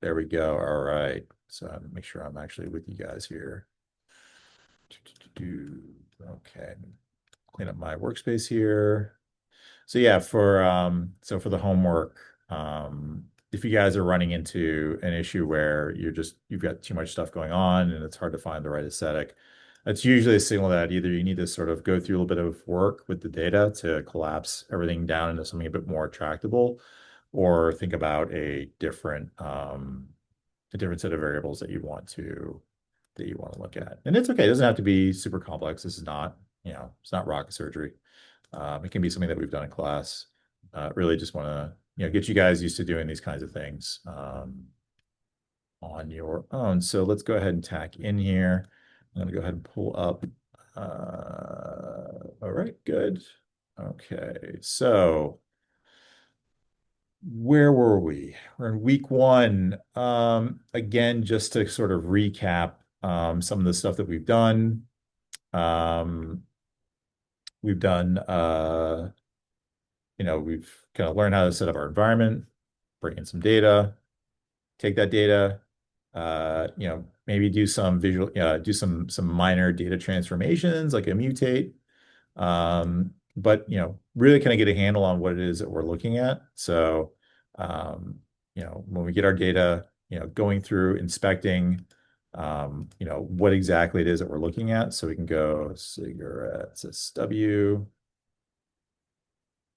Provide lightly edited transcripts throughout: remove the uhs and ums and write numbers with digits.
There we go. All right. So make sure I'm actually with you guys here. Okay. Clean up my workspace here. So yeah, for the homework, if you guys are running into an issue where you've got too much stuff going on and it's hard to find the right aesthetic, that's usually a signal that either you need to sort of go through a little bit of work with the data to collapse everything down into something a bit more tractable, or think about a different set of variables that you want to look at. And it's okay. It doesn't have to be super complex. This is not, it's not rocket surgery. It can be something that we've done in class. Really just want to, get you guys used to doing these kinds of things on your own. So let's go ahead and tack in here. I'm gonna go ahead and pull up. All right, good. Okay, so where were we? We're in week one. Again, just to sort of recap some of the stuff that we've done. Um, we've done we've kind of learned how to set up our environment, bring in some data, take that data, maybe do some do some minor data transformations like a mutate, but really kind of get a handle on what it is that we're looking at. So, when we get our data, going through inspecting, what exactly it is that we're looking at, so we can go cigarettes SW,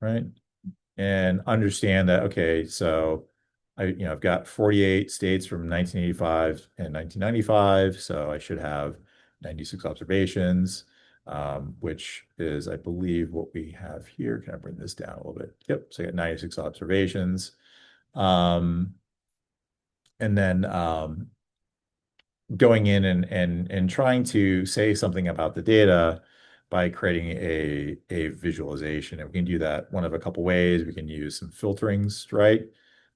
right? And understand that, okay, so I've got 48 states from 1985 and 1995, so I should have 96 observations, which is, I believe, what we have here. Can I bring this down a little bit? Yep, so I got 96 observations. And then going in and trying to say something about the data by creating a visualization. And we can do that one of a couple ways. We can use some filterings, right?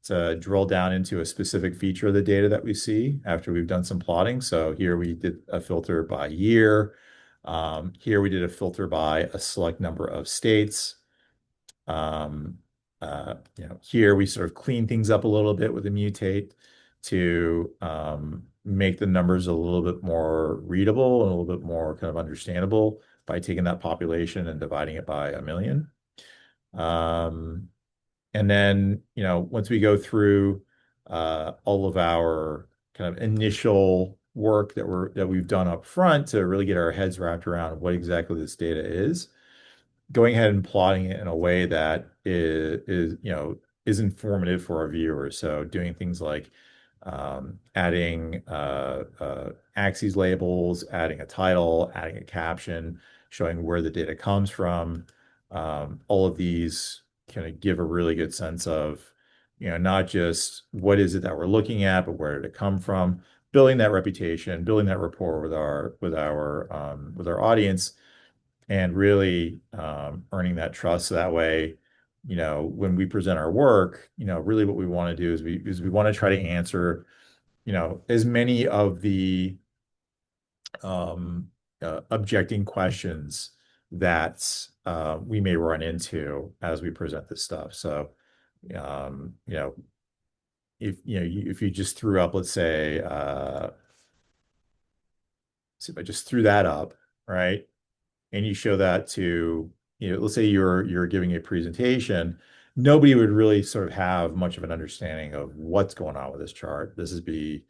To drill down into a specific feature of the data that we see after we've done some plotting. So here we did a filter by year. Here we did a filter by a select number of states. Um, Here we sort of clean things up a little bit with a mutate to make the numbers a little bit more readable and a little bit more kind of understandable by taking that population and dividing it by 1 million. And then, once we go through all of our kind of initial work that we've done up front to really get our heads wrapped around what exactly this data is, going ahead and plotting it in a way that is informative for our viewers. So doing things like adding axes labels, adding a title, adding a caption, showing where the data comes from. All of these kind of give a really good sense of, not just what is it that we're looking at, but where did it come from? Building that reputation, building that rapport with our audience, and really earning that trust. So that way, when we present our work, really what we want to do is we want to try to answer, as many of the um, objecting questions that we may run into as we present this stuff. So, um, you know, if you just threw up, let's say, see if I just threw that up, right? And you show that to, let's say you're giving a presentation, nobody would really sort of have much of an understanding of what's going on with this chart. This is be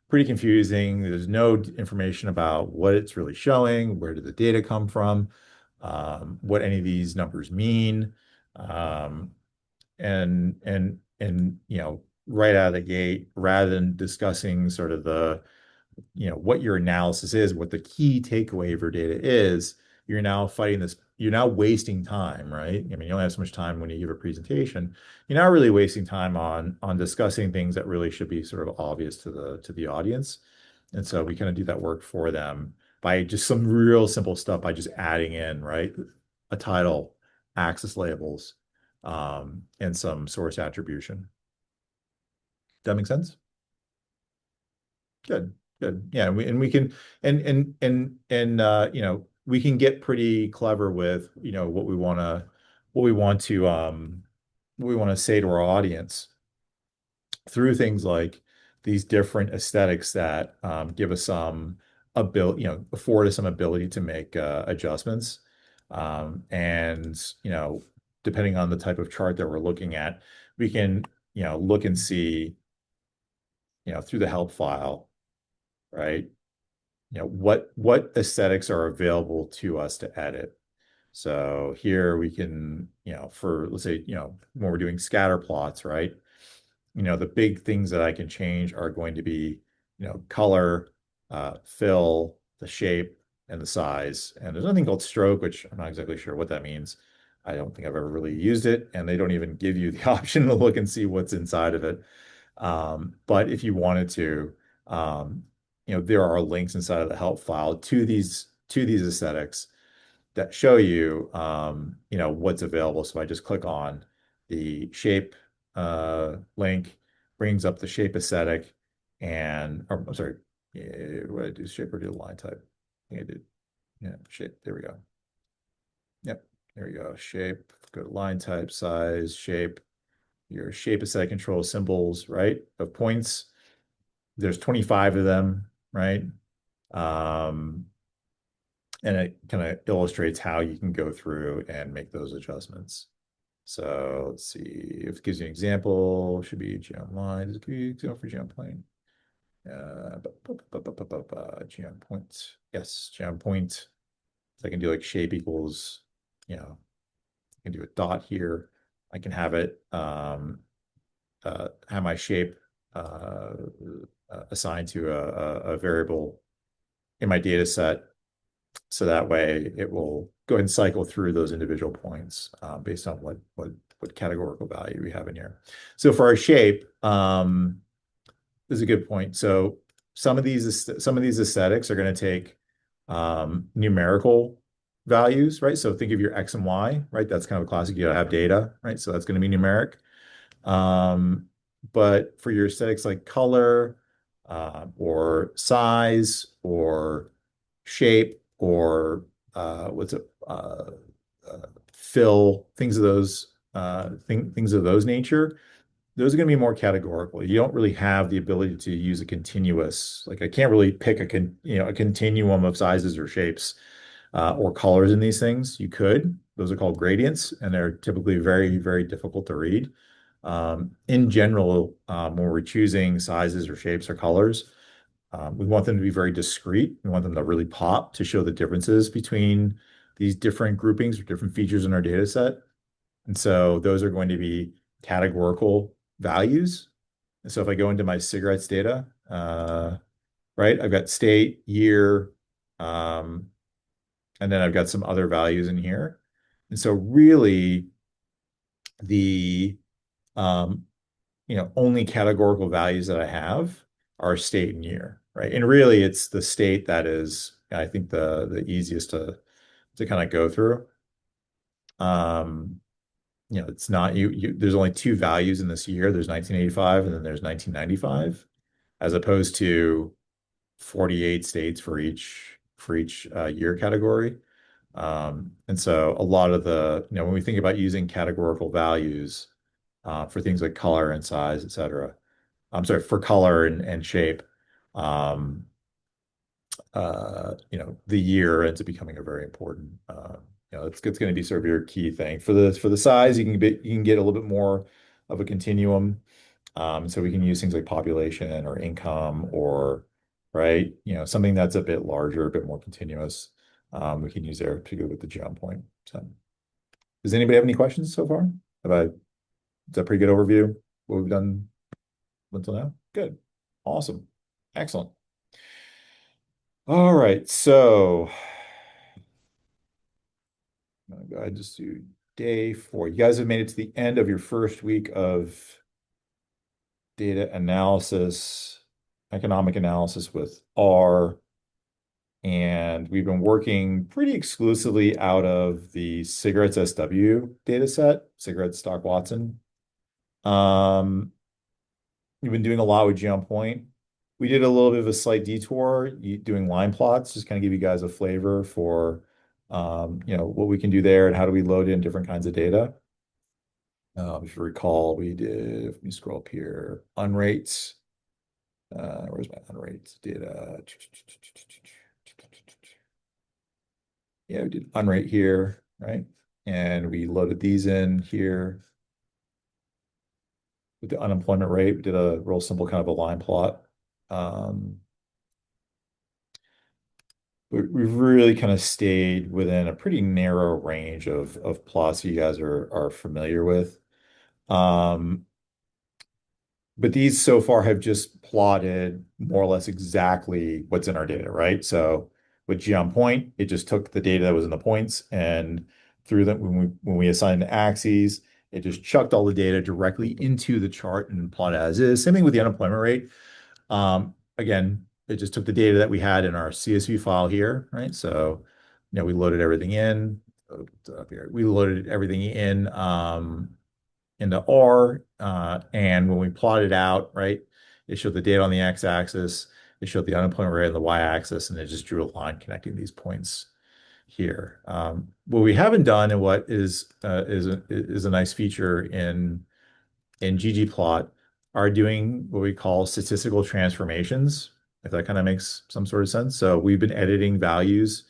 pretty confusing. There's no information about what it's really showing, where did the data come from, what any of these numbers mean, um, and right out of the gate, rather than discussing sort of what your analysis is, what the key takeaway of your data is, you're now wasting time, right? I mean, you only have so much time when you give a presentation. You're not really wasting time on discussing things that really should be sort of obvious to the audience. And so we kind of do that work for them by just some real simple stuff, by just adding in, right, a title, axis labels, and some source attribution. That make sense? Good, good. Yeah, and we can we can get pretty clever with what we want to say to our audience through things like these different aesthetics that give us some ability, afford us some ability to make adjustments. And, depending on the type of chart that we're looking at, we can, look and see, through the help file, right? What aesthetics are available to us to edit. So here we can, for let's say, when we're doing scatter plots, right? The big things that I can change are going to be, color, fill, the shape, and the size. And there's nothing called stroke, which I'm not exactly sure what that means. I don't think I've ever really used it, and they don't even give you the option to look and see what's inside of it. But if you wanted to, um, there are links inside of the help file to these aesthetics that show you, what's available. So I just click on the shape link, brings up the shape aesthetic, and or, I'm sorry, what did I do? Shape or do line type? I think I did. Yeah, shape. There we go. Yep, there we go. Shape. Go to line type, size, shape. Your shape aesthetic control symbols, right? Of points. There's 25 of them, right? Um, and it kind of illustrates how you can go through and make those adjustments. So let's see if it gives you an example. Should be geom line. Does it give you an example for geom plane? Geom point. Yes, geom point. So I can do like shape equals, I can do a dot here. I can have it have my shape uh, assigned to a variable in my data set. So that way it will go ahead and cycle through those individual points based on what categorical value we have in here. So for our shape, this is a good point. So some of these aesthetics are going to take numerical values, right? So think of your X and Y, right? That's kind of a classic. You gotta have data, right? So that's going to be numeric. But for your aesthetics like color, or size, or shape, or what's it, fill, things of those nature, those are going to be more categorical. You don't really have the ability to use a continuous, like I can't really pick a continuum of sizes or shapes or colors in these things. You could. Those are called gradients, and they're typically very, very difficult to read. In general, when we're choosing sizes or shapes or colors, we want them to be very discrete. We want them to really pop to show the differences between these different groupings or different features in our data set. And so those are going to be categorical values. And so if I go into my cigarettes data, right, I've got state, year, um, and then I've got some other values in here. And so really the um, only categorical values that I have are state and year, right? And really it's the state that is, I think, the easiest to kind of go through. Um, it's not there's only two values in this year. There's 1985 and then there's 1995, as opposed to 48 states for each year category. And so a lot of when we think about using categorical values for things like color and size, et cetera, I'm sorry, for color and shape, um, the year ends up becoming a very important, it's going to be sort of your key thing. For the size, you can get a little bit more of a continuum. So we can use things like population or income or, right, something that's a bit larger, a bit more continuous. We can use there, particularly with the geom point. So does anybody have any questions so far? Is that a pretty good overview? What we've done until now? Good. Awesome. Excellent. All right. So I'm gonna go ahead and just do day 4. You guys have made it to the end of your first week of data analysis, economic analysis with R. And we've been working pretty exclusively out of the cigarettes SW data set, cigarette stock Watson. Um, we've been doing a lot with geom point. We did a little bit of a slight detour doing line plots, just kind of give you guys a flavor for what we can do there and how do we load in different kinds of data. If you recall, we did, let me scroll up here, unrates. Where's my unrate data? Yeah, we did unrate here, right? And we loaded these in here with the unemployment rate. We did a real simple kind of a line plot. Um, we've really kind of stayed within a pretty narrow range of plots you guys are familiar with. Um, but these so far have just plotted more or less exactly what's in our data, right? So with geom point, it just took the data that was in the points and through them when we assigned the axes, it just chucked all the data directly into the chart and plotted as is. Same thing with the unemployment rate. Again, it just took the data that we had in our CSV file here, right? So, we loaded everything in. Up here. We loaded everything in into R, and when we plotted out, right, it showed the data on the x-axis, it showed the unemployment rate on the y-axis, and it just drew a line connecting these points here. What we haven't done, and what is a nice feature in ggplot, are doing what we call statistical transformations, if that kind of makes some sort of sense. So we've been editing values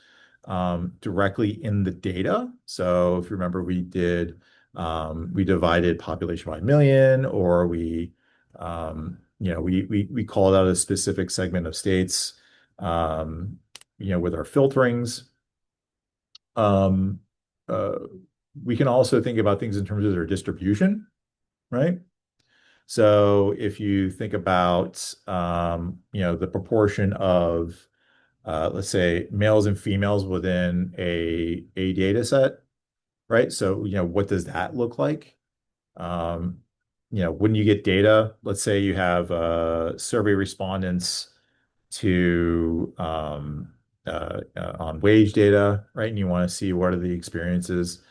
directly in the data. So if you remember, we divided population by million, or we called out a specific segment of states, with our filterings. Um, uh, we can also think about things in terms of their distribution, right? So if you think about, the proportion of, let's say, males and females within a data set, right? So, what does that look like? Um, when you get data, let's say you have survey respondents to on wage data, right? And you want to see what are the experiences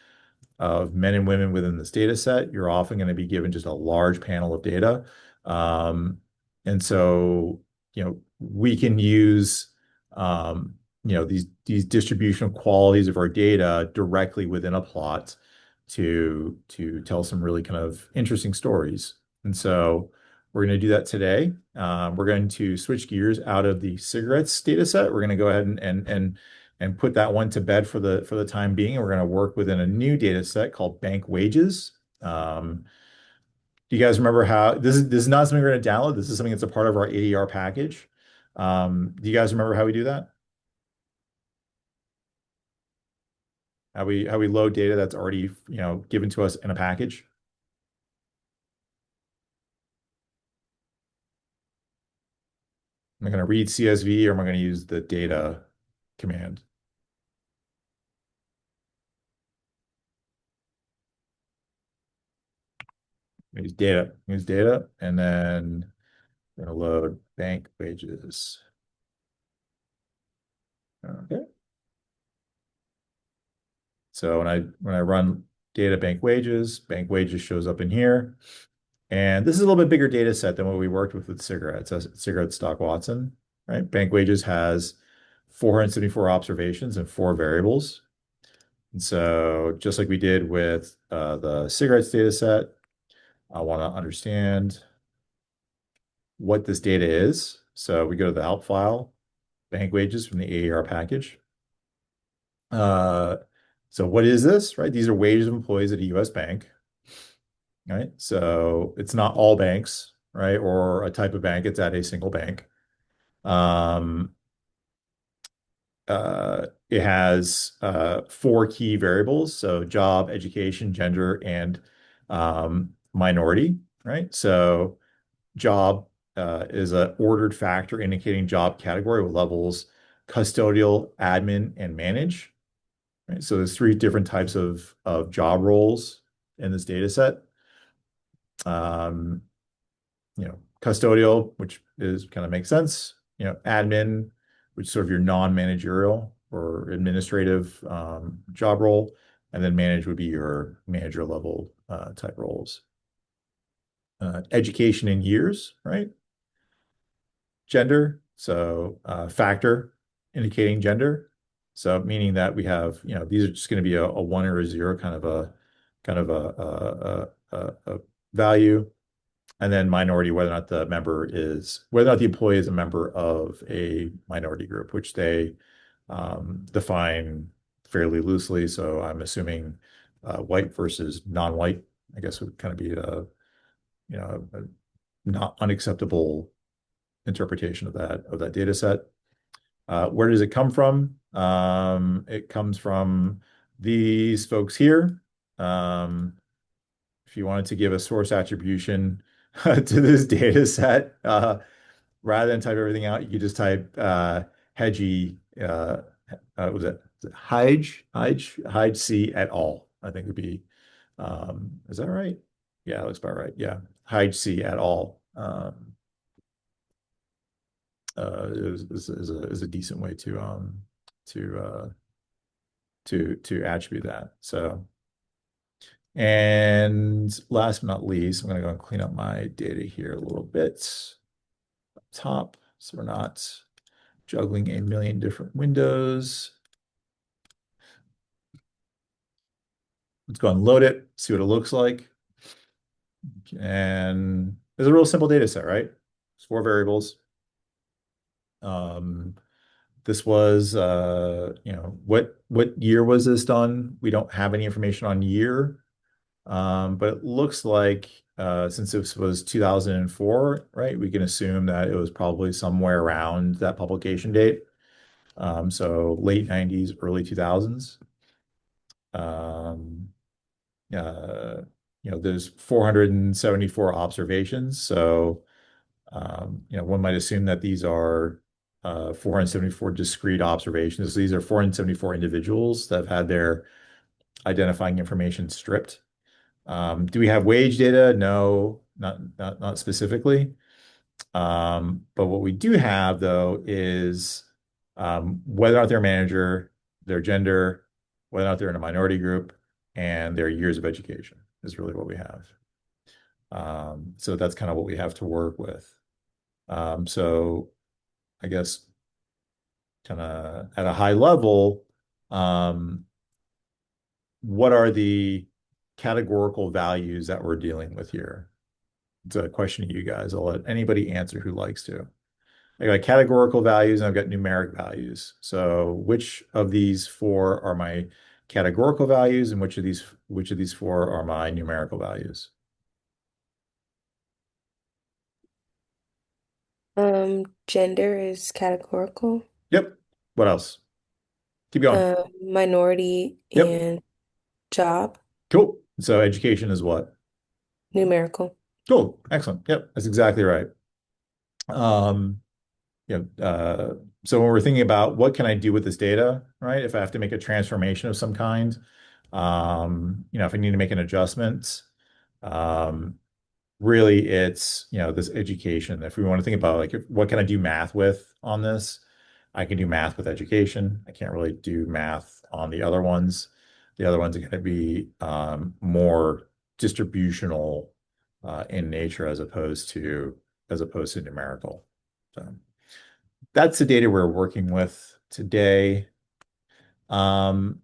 of men and women within this data set. You're often going to be given just a large panel of data. And so, we can use, these distributional qualities of our data directly within a plot to tell some really kind of interesting stories. And so we're going to do that today. We're going to switch gears out of the cigarettes data set. We're going to go ahead and put that one to bed for the time being. And we're going to work within a new data set called bank wages. Do you guys remember how this is not something we're going to download? This is something that's a part of our ADR package. Do you guys remember how we do that? How we load data that's already, given to us in a package? Am I going to read CSV, or am I going to use the data command? Use data, and then we're going to load bank wages. Okay. So when I run data bank wages shows up in here. And this is a little bit bigger data set than what we worked with cigarettes, cigarette stock Watson, right? Bank wages has 474 observations and four variables. And so just like we did with the cigarettes data set, I want to understand what this data is. So we go to the help file, bank wages from the AER package. Uh, so what is this, right? These are wages of employees at a US bank, right? So it's not all banks, right? Or a type of bank, it's at a single bank. Um, it has four key variables, so job, education, gender, and minority, right? So job is an ordered factor indicating job category with levels custodial, admin, and manage. Right? So there's three different types of job roles in this data set. Um, Custodial, which is kind of makes sense. Admin, which is sort of your non-managerial or administrative job role, and then manage would be your manager level type roles. Education in years, right? Gender, so factor indicating gender. So meaning that we have, these are just going to be a one or a zero kind of a value. And then minority, whether or not the employee is a member of a minority group, which they define fairly loosely. So I'm assuming white versus non-white, I guess would kind of be a not unacceptable interpretation of that data set. Where does it come from? It comes from these folks here. Um, if you wanted to give a source attribution to this data set, rather than type everything out, you could just type Hedgie, was it Hyde C et al. I think would be, is that right? Yeah, that looks about right. Yeah, Hyde C et al. Is a decent way to to attribute that. So, and last but not least, I'm going to go and clean up my data here a little bit up top, so we're not juggling a million different windows. Let's go and load it, see what it looks like. And it's a real simple data set, right? It's 4 variables. Um, this was, what year was this done? We don't have any information on year, but it looks like since this was 2004, right? We can assume that it was probably somewhere around that publication date. So late 90s, early 2000s. Um, uh, there's 474 observations. So, one might assume that these are 474 discrete observations. So these are 474 individuals that have had their identifying information stripped. Do we have wage data? No, not specifically. But what we do have, though, is whether or not they're a manager, their gender, whether or not they're in a minority group, and their years of education is really what we have. So that's kind of what we have to work with. So I guess kind of at a high level, um, what are the categorical values that we're dealing with here? It's a question to you guys. I'll let anybody answer who likes to. I got categorical values and I've got numeric values. So which of these four are my categorical values and which of these four are my numerical values? Gender is categorical. Yep. What else? Keep going. Minority Yep. and job, Cool. So education is what? numerical. Cool. Excellent. Yep. That's exactly right. Um, so when we're thinking about what can I do with this data, right? If I have to make a transformation of some kind, if I need to make an adjustment, um, really it's, this education. If we want to think about like, what can I do math with on this? I can do math with education. I can't really do math on the other ones. The other ones are going to be more distributional in nature as opposed to numerical. So that's the data we're working with today. Um,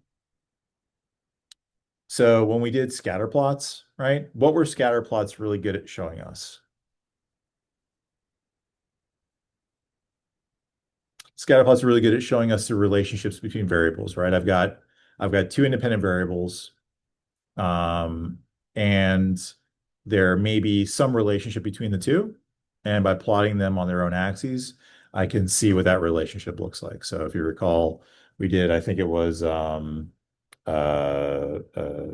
so when we did scatter plots, right? What were scatter plots really good at showing us? Scatter plots are really good at showing us the relationships between variables, right? I've got two independent variables, um, and there may be some relationship between the two. And by plotting them on their own axes, I can see what that relationship looks like. So if you recall, we did, I think it uh, uh,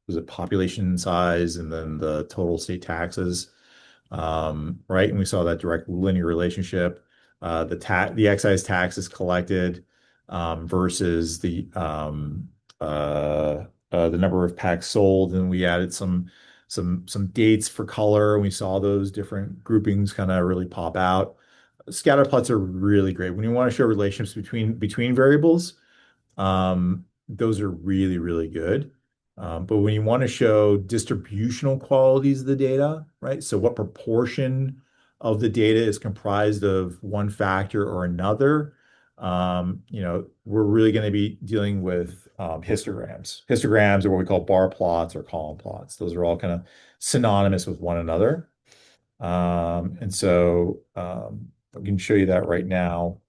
was it population size and then the total state taxes, right? And we saw that direct linear relationship. The excise tax is collected versus the number of packs sold, and we added some dates for color, and we saw those different groupings kind of really pop out. Scatter plots are really great when you want to show relationships between variables. Those are really, really good. But when you want to show distributional qualities of the data, right? So what proportion of the data is comprised of one factor or another, we're really going to be dealing with histograms. Histograms are what we call bar plots or column plots. Those are all kind of synonymous with one another. And so I can show you that right now.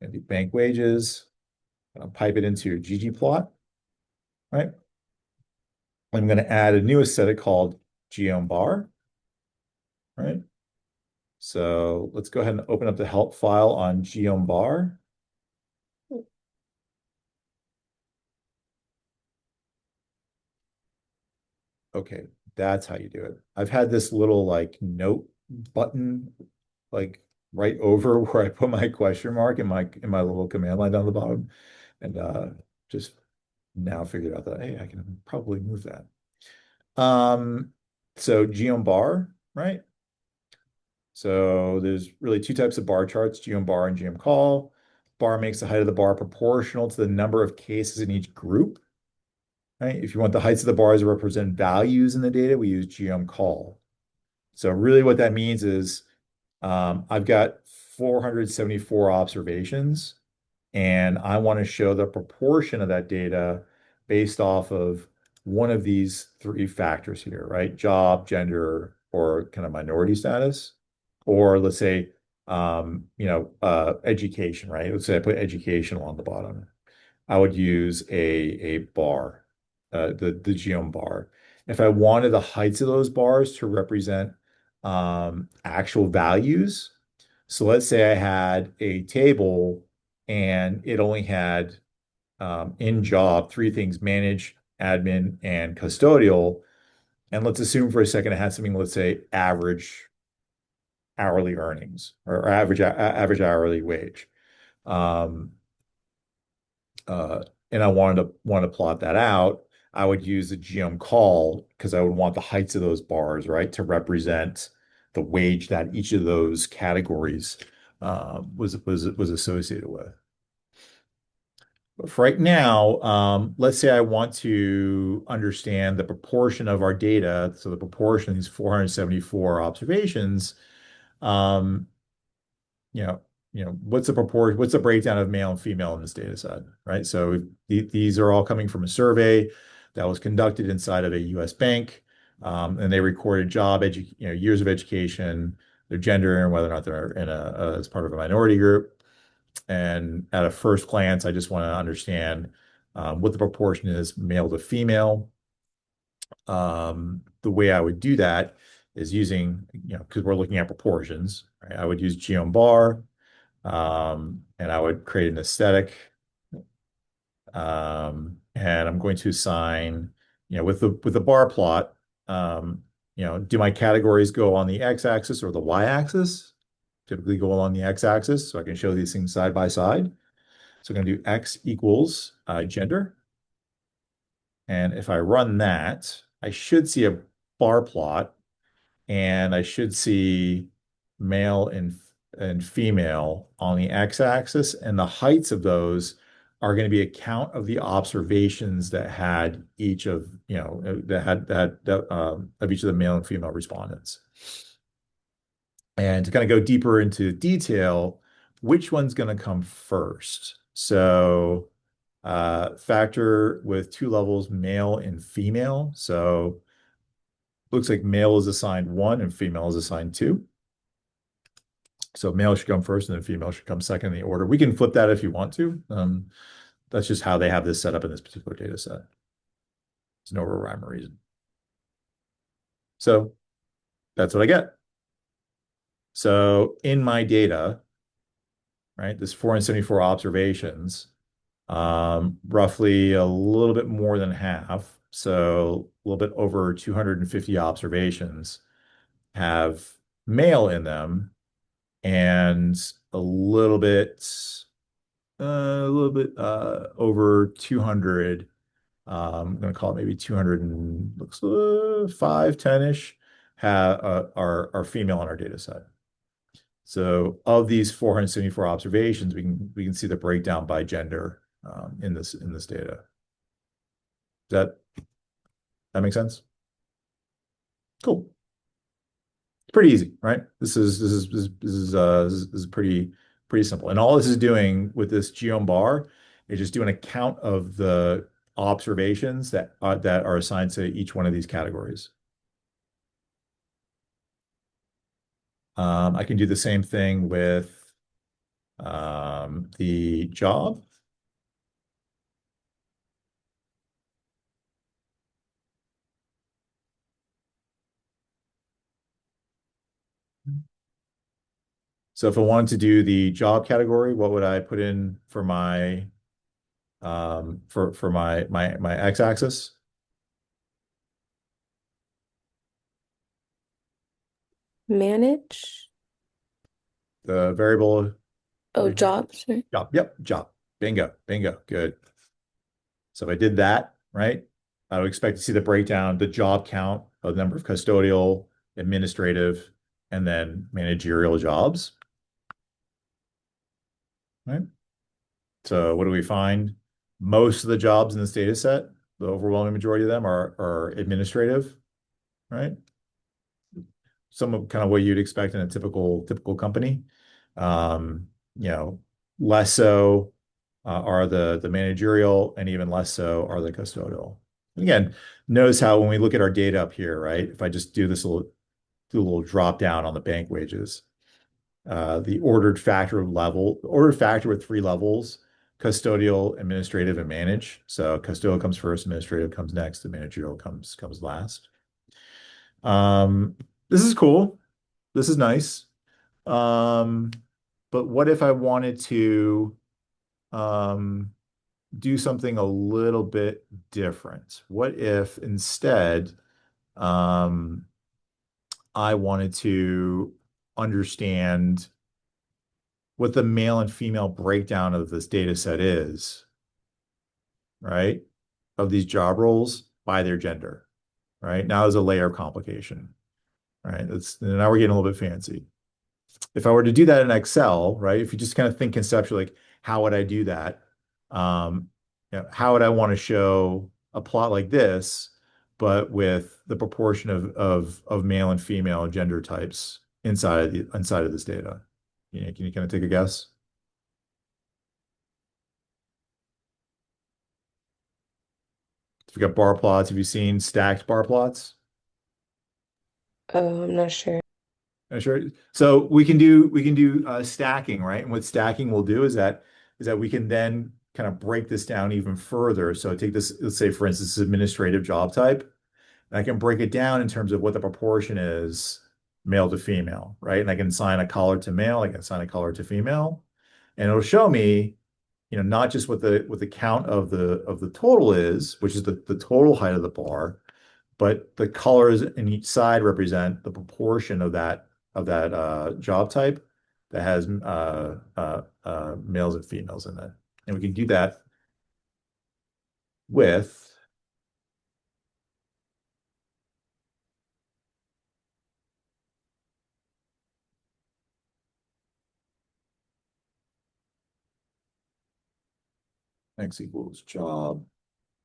Maybe bank wages. I'll pipe it into your ggplot, right? I'm going to add a new aesthetic called geom_bar, right? So let's go ahead and open up the help file on geom_bar. Okay, that's how you do it. I've had this little like note button like right over where I put my question mark in my little command line down the bottom, and just now figured out that hey, I can probably move that. So geom_bar, right? So there's really two types of bar charts, geom_bar and geom_col. Bar makes the height of the bar proportional to the number of cases in each group, right? If you want the heights of the bars to represent values in the data, we use geom_col. So really what that means is I've got 474 observations, and I want to show the proportion of that data based off of one of these three factors here, right? Job, gender, or kind of minority status, or let's say, education, right? Let's say I put education along the bottom. I would use a bar, the geom_bar. If I wanted the heights of those bars to represent actual values, so let's say I had a table and it only had in job three things: manage, admin, and custodial. And let's assume for a second it had something, let's say average hourly earnings or average hourly wage. Um, and I wanted to plot that out. I would use the geom_col because I would want the heights of those bars, right, to represent the wage that each of those categories was associated with. But for right now, let's say I want to understand the proportion of our data, so the proportion of these 474 observations. Um, you know, what's the proportion, what's the breakdown of male and female in this data set, right? So these are all coming from a survey that was conducted inside of a US bank, and they recorded years of education, their gender, and whether or not they're as part of a minority group. And at a first glance, I just want to understand what the proportion is male to female. The way I would do that is using, because we're looking at proportions, right? I would use geom_bar, and I would create an aesthetic. And I'm going to assign, with the bar plot, do my categories go on the x-axis or the y-axis? Typically go along the x-axis, so I can show these things side by side. So I'm going to do x equals gender. And if I run that, I should see a bar plot, and I should see male and female on the x-axis, and the heights of those are going to be a count of the observations that had each of of each of the male and female respondents. And to kind of go deeper into detail, which one's going to come first? So factor with two levels, male and female. So looks like male is assigned 1 and female is assigned 2. So male should come first and then female should come second in the order. We can flip that if you want to. That's just how they have this set up in this particular data set. There's no real rhyme or reason. So that's what I get. So in my data, right, this 474 observations, roughly a little bit more than half, so a little bit over 250 observations have male in them, and a little bit over 200. I'm going to call it maybe 200 and looks 5, 10-ish are female in our data set. So of these 474 observations, we can see the breakdown by gender in this data. Does that make sense? Cool. It's pretty easy, right? This is pretty simple. And all this is doing with this geom_bar is just doing a count of the observations that are assigned to each one of these categories. I can do the same thing with the job. So if I wanted to do the job category, what would I put in for my my x-axis? Manage. The variable Oh, jobs, right? job. Yep, job. Bingo, bingo. Good. So if I did that, right, I would expect to see the breakdown, the job count of the number of custodial, administrative, and then managerial jobs, right? So what do we find? Most of the jobs in this data set, the overwhelming majority of them are administrative, right? Some of kind of what you'd expect in a typical company. You know, less so are the managerial, and even less so are the custodial. Again, notice how when we look at our data up here, right? If I just do a little drop down on the bank wages, the ordered factor with three levels: custodial, administrative, and manage. So custodial comes first, administrative comes next, and managerial comes last. Um, this is cool. This is nice. Um, but what if I wanted to um, do something a little bit different? What if instead um, I wanted to understand what the male and female breakdown of this data set is, right? Of these job roles by their gender, right? Now there's a layer of complication, right? Now we're getting a little bit fancy. If I were to do that in Excel, right? If you just kind of think conceptually, like how would I do that? Um, how would I want to show a plot like this, but with the proportion of male and female gender types inside of this data? Can you kind of take a guess? If we got bar plots, have you seen stacked bar plots? I'm not sure. Sure. So we can do stacking, right? And what stacking will do is that we can then kind of break this down even further. So take this, let's say for instance, this administrative job type, and I can break it down in terms of what the proportion is male to female, right? And I can assign a color to male, I can assign a color to female, and it'll show me, not just what the count of the total is, which is the total height of the bar, but the colors in each side represent the proportion of that job type that has males and females in it. And we can do that with x equals job.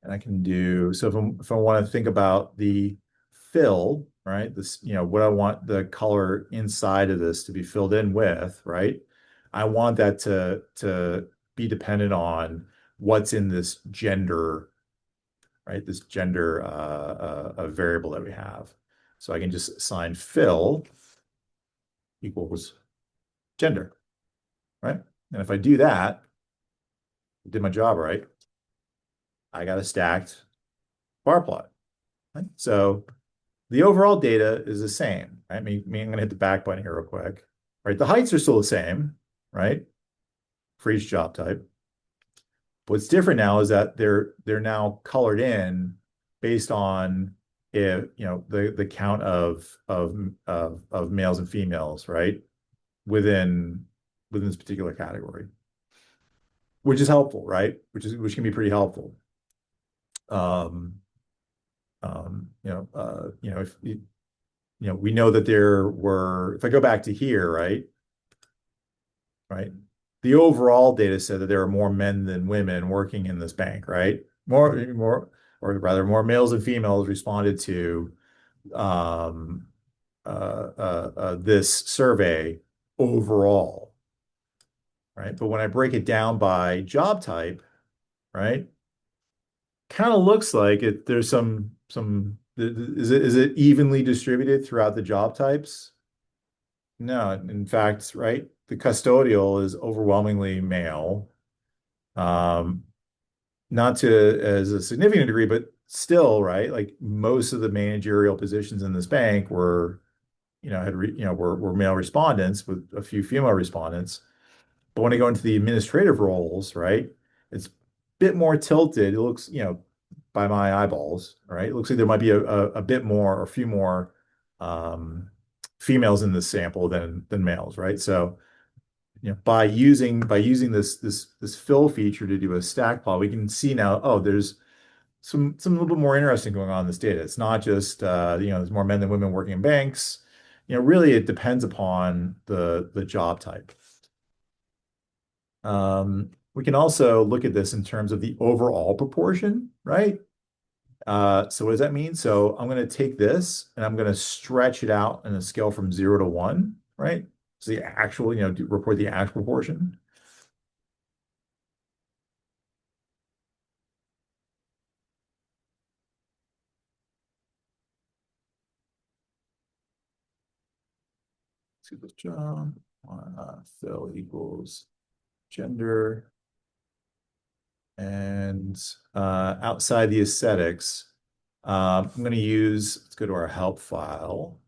And I can do, so if I want to think about the fill, right? This, what I want the color inside of this to be filled in with, right? I want that to be dependent on what's in this gender, right? This gender variable that we have. So I can just assign fill equals gender, right? And if I do that, I did my job right, I got a stacked bar plot, right? So the overall data is the same, right? I'm going to hit the back button here real quick, right? The heights are still the same, right? For each job type. What's different now is that they're now colored in based on if the count of males and females, right? Within this particular category, which is helpful, right? Which can be pretty helpful. Um, if we know that there were, if I go back to here, right? Right. The overall data said that there are more men than women working in this bank, right? Or rather, more males and females responded to um, this survey overall, right? But when I break it down by job type, right, kind of looks like it. There's is it evenly distributed throughout the job types? No, in fact, right, the custodial is overwhelmingly male. Um, Not to as a significant degree, but still, right? Like most of the managerial positions in this bank were, were male respondents with a few female respondents. But when I go into the administrative roles, right, it's a bit more tilted. It looks, by my eyeballs, right? It looks like there might be a bit more or a few more um, females in this sample than males, right? So, by using this fill feature to do a stack plot, we can see now, oh, there's some little bit more interesting going on in this data. It's not just there's more men than women working in banks. Really it depends upon the job type. We can also look at this in terms of the overall proportion, right? So what does that mean? So I'm going to take this and I'm going to stretch it out in a scale from 0 to 1, right? So the actual, report the actual proportion. See this job, fill equals gender, and outside the aesthetics, I'm going to use, let's go to our help file.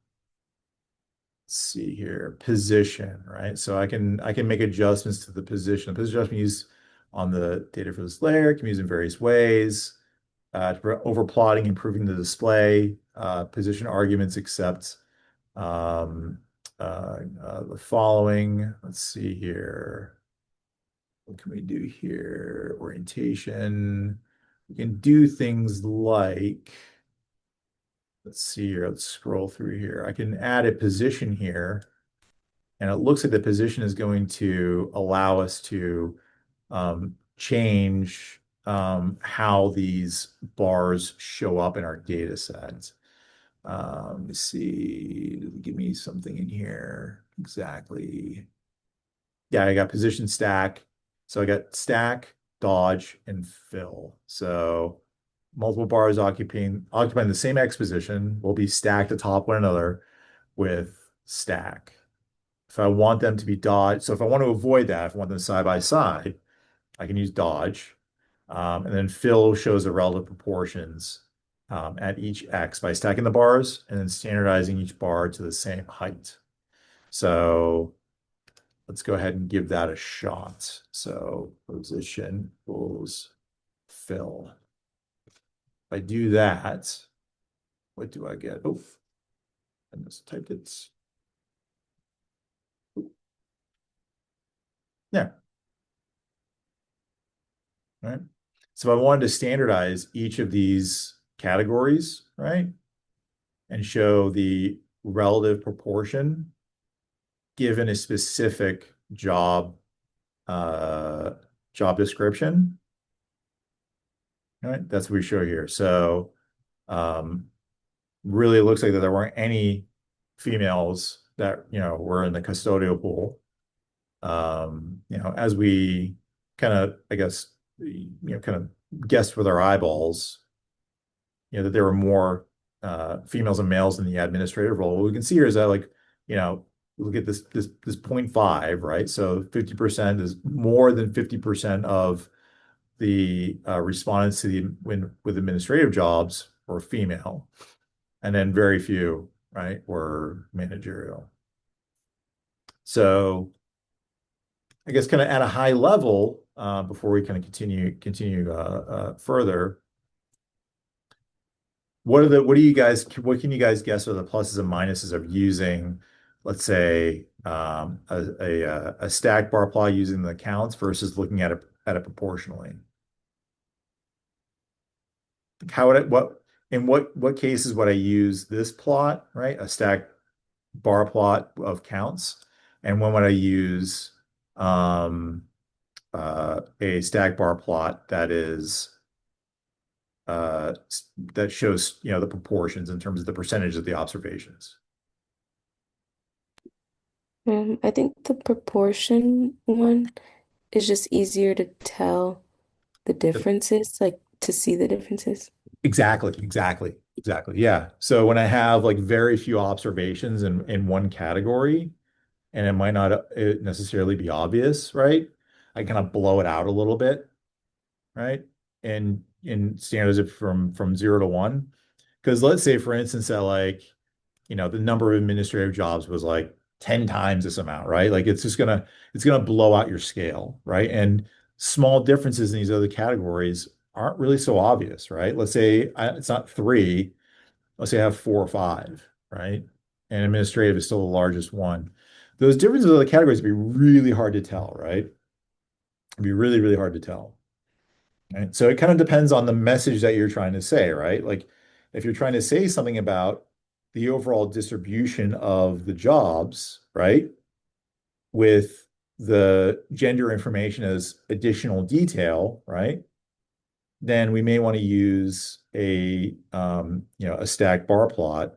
Let's see here, position, right? So I can make adjustments to the position. The position adjustment used on the data for this layer can be used in various ways. Over plotting, improving the display, position arguments except um, the following. Let's see here. What can we do here? Orientation. We can do things like, let's see here, let's scroll through here. I can add a position here, and it looks like the position is going to allow us to change how these bars show up in our data set. Let me see, give me something in here exactly. Yeah, I got position stack. So I got stack, dodge, and fill. So multiple bars occupying the same X position will be stacked atop one another with stack. If I want them to be dodge, so if I want to avoid that, if I want them side by side, I can use dodge. And then fill shows the relative proportions at each X by stacking the bars and then standardizing each bar to the same height. So let's go ahead and give that a shot. So position equals fill. If I do that, what do I get? Oh, I mistyped it. Yeah, right. So if I wanted to standardize each of these categories, right, and show the relative proportion given a specific uh, job description, right? That's what we show here. So um, really it looks like that there weren't any females that, were in the custodial pool. As we kind of, I guess, kind of guessed with our eyeballs, that there were more females and males in the administrative role. What we can see here is that, like, look at this 0.5, right? So 50% is more than 50% of the respondents to with administrative jobs were female, and then very few, right, were managerial. So I guess kind of at a high level, before we kind of continue further, what can you guys guess are the pluses and minuses of using, let's say, a stack bar plot using the counts versus looking at it proportionally? How would it what in what cases would I use this plot, right? A stack bar plot of counts, and when would I use um, a stack bar plot that shows the proportions in terms of the percentage of the observations. I think the proportion one is just easier to tell the differences, like to see the differences. Exactly. Yeah. So when I have like very few observations in one category, and it might not necessarily be obvious, right? I kind of blow it out a little bit, right? And in standards of from 0 to 1. Because let's say, for instance, that like, the number of administrative jobs was like 10 times this amount, right? Like it's gonna blow out your scale, right? And small differences in these other categories aren't really so obvious, right? Let's say it's not three, let's say I have 4 or 5, right? And administrative is still the largest one. Those differences in the categories would be really hard to tell, right? It'd be really, really hard to tell. Right? So it kind of depends on the message that you're trying to say, right? Like if you're trying to say something about the overall distribution of the jobs, right? With the gender information as additional detail, right? Then we may want to use a stack bar plot,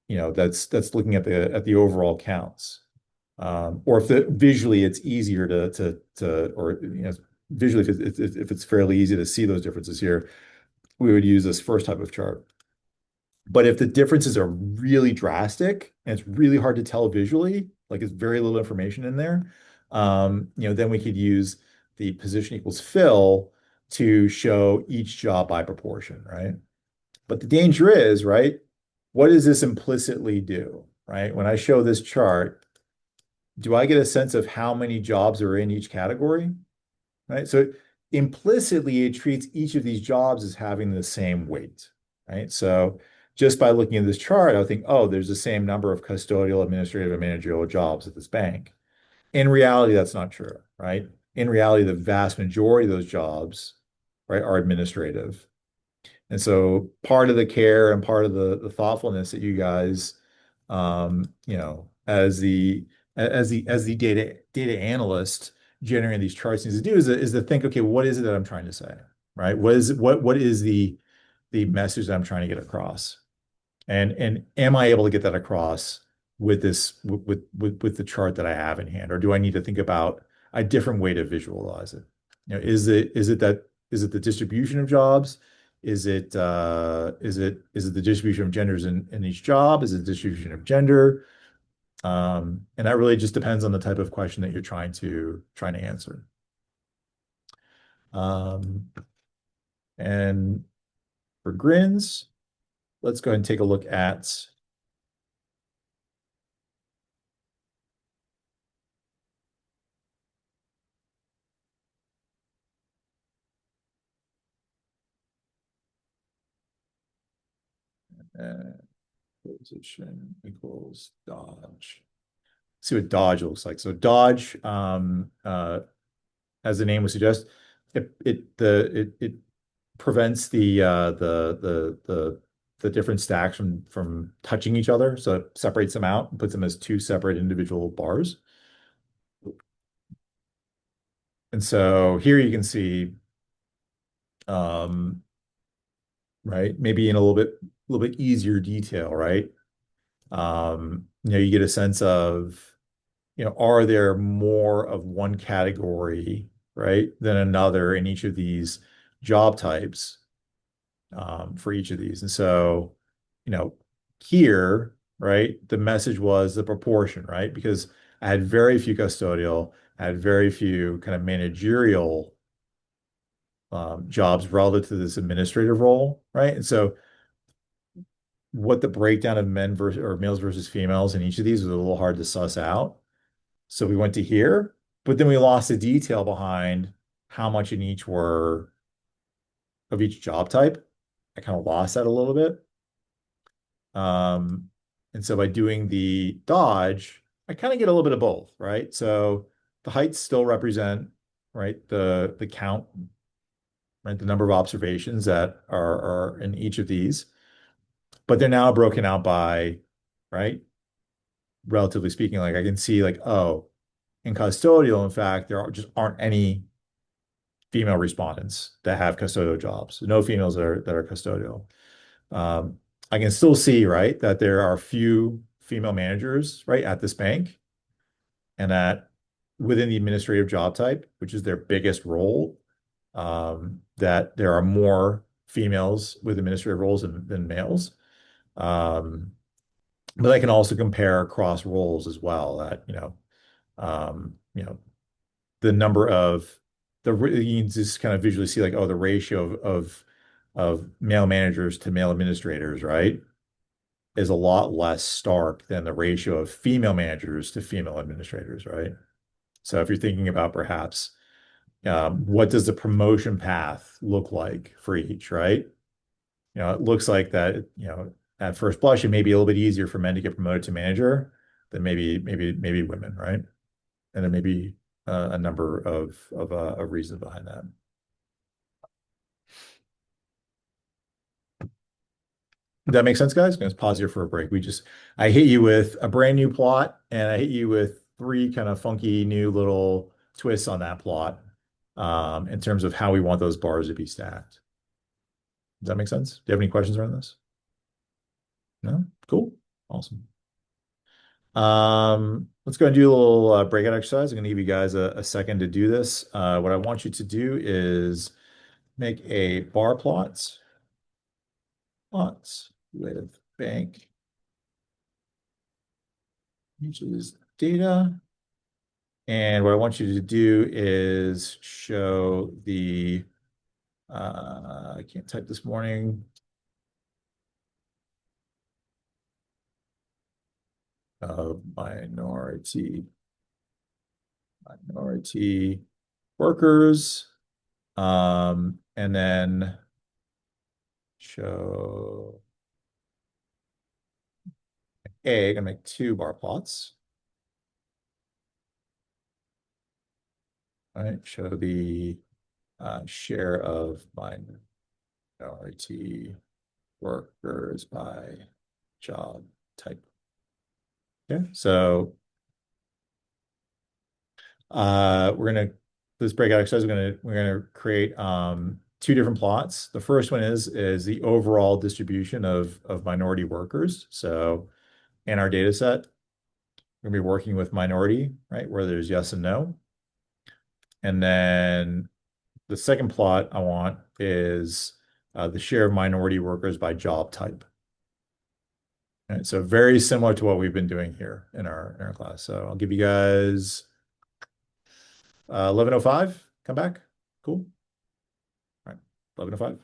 that's looking at the overall counts. Or if visually it's easier or visually if it's fairly easy to see those differences here, we would use this first type of chart. But if the differences are really drastic and it's really hard to tell visually, like it's very little information in there, then we could use the position equals fill to show each job by proportion, right? But the danger is, right, what does this implicitly do, right? When I show this chart, do I get a sense of how many jobs are in each category? Right? So implicitly, it treats each of these jobs as having the same weight, right? So just by looking at this chart, I would think, oh, there's the same number of custodial, administrative, and managerial jobs at this bank. In reality, that's not true, right? In reality, the vast majority of those jobs, right, are administrative. And so part of the care and part of the thoughtfulness that you guys, as the data analyst generating these charts needs to do is to think, okay, what is it that I'm trying to say, right? What is the message that I'm trying to get across? And am I able to get that across with the chart that I have in hand, or do I need to think about a different way to visualize it? Is it the distribution of jobs? Is it the distribution of genders in each job? Is it the distribution of gender? And that really just depends on the type of question that you're trying to answer. Um, and for grins, let's go ahead and take a look at uh, position equals Dodge. See what Dodge looks like. So Dodge, as the name would suggest, it prevents the different stacks from touching each other. So it separates them out and puts them as two separate individual bars. And so here you can see, um, right, maybe in a little bit easier detail, right? You get a sense of, are there more of one category, right, than another in each of these job types, for each of these. And so, you know, here, right, the message was the proportion, right? Because I had very few custodial, I had very few kind of managerial jobs relative to this administrative role, right? And so what the breakdown of men versus or males versus females in each of these was a little hard to suss out. So we went to here, but then we lost the detail behind how much in each were of each job type. I kind of lost that a little bit. Um, and so by doing the dodge, I kind of get a little bit of both, right? So the heights still represent, right, the count, right, the number of observations that are in each of these, but they're now broken out by, right, relatively speaking, like I can see like, oh, in custodial, in fact, just aren't any female respondents that have custodial jobs. No females that are custodial. I can still see, right, that there are few female managers, right, at this bank, and that within the administrative job type, which is their biggest role, that there are more females with administrative roles than males. Um, But I can also compare across roles as well that, you know, the number of you can just kind of visually see like, oh, the ratio of male managers to male administrators, right, is a lot less stark than the ratio of female managers to female administrators, right? So if you're thinking about perhaps what does the promotion path look like for each, right? It looks like that, at first blush, it may be a little bit easier for men to get promoted to manager than maybe women, right? And there may be a number of reasons behind that. Does that make sense, guys? I'm going to pause here for a break. I hit you with a brand new plot, and I hit you with three kind of funky new little twists on that plot, in terms of how we want those bars to be stacked. Does that make sense? Do you have any questions around this? No? Cool. Awesome. Let's go and do a little breakout exercise. I'm going to give you guys a second to do this. What I want you to do is make a bar plots with bank, which is data. And what I want you to do is show I can't type this morning, minority workers, and then show A, gonna make two bar plots. All right, show the share of minority workers by job type. Okay, so we're gonna this breakout exercise. We're gonna create two different plots. The first one is the overall distribution of minority workers. So in our data set, we're gonna be working with minority, right, where there's yes and no. And then the second plot I want is the share of minority workers by job type. All right, so very similar to what we've been doing here in our class. So I'll give you guys 11:05. Come back. Cool. All right, 11:05.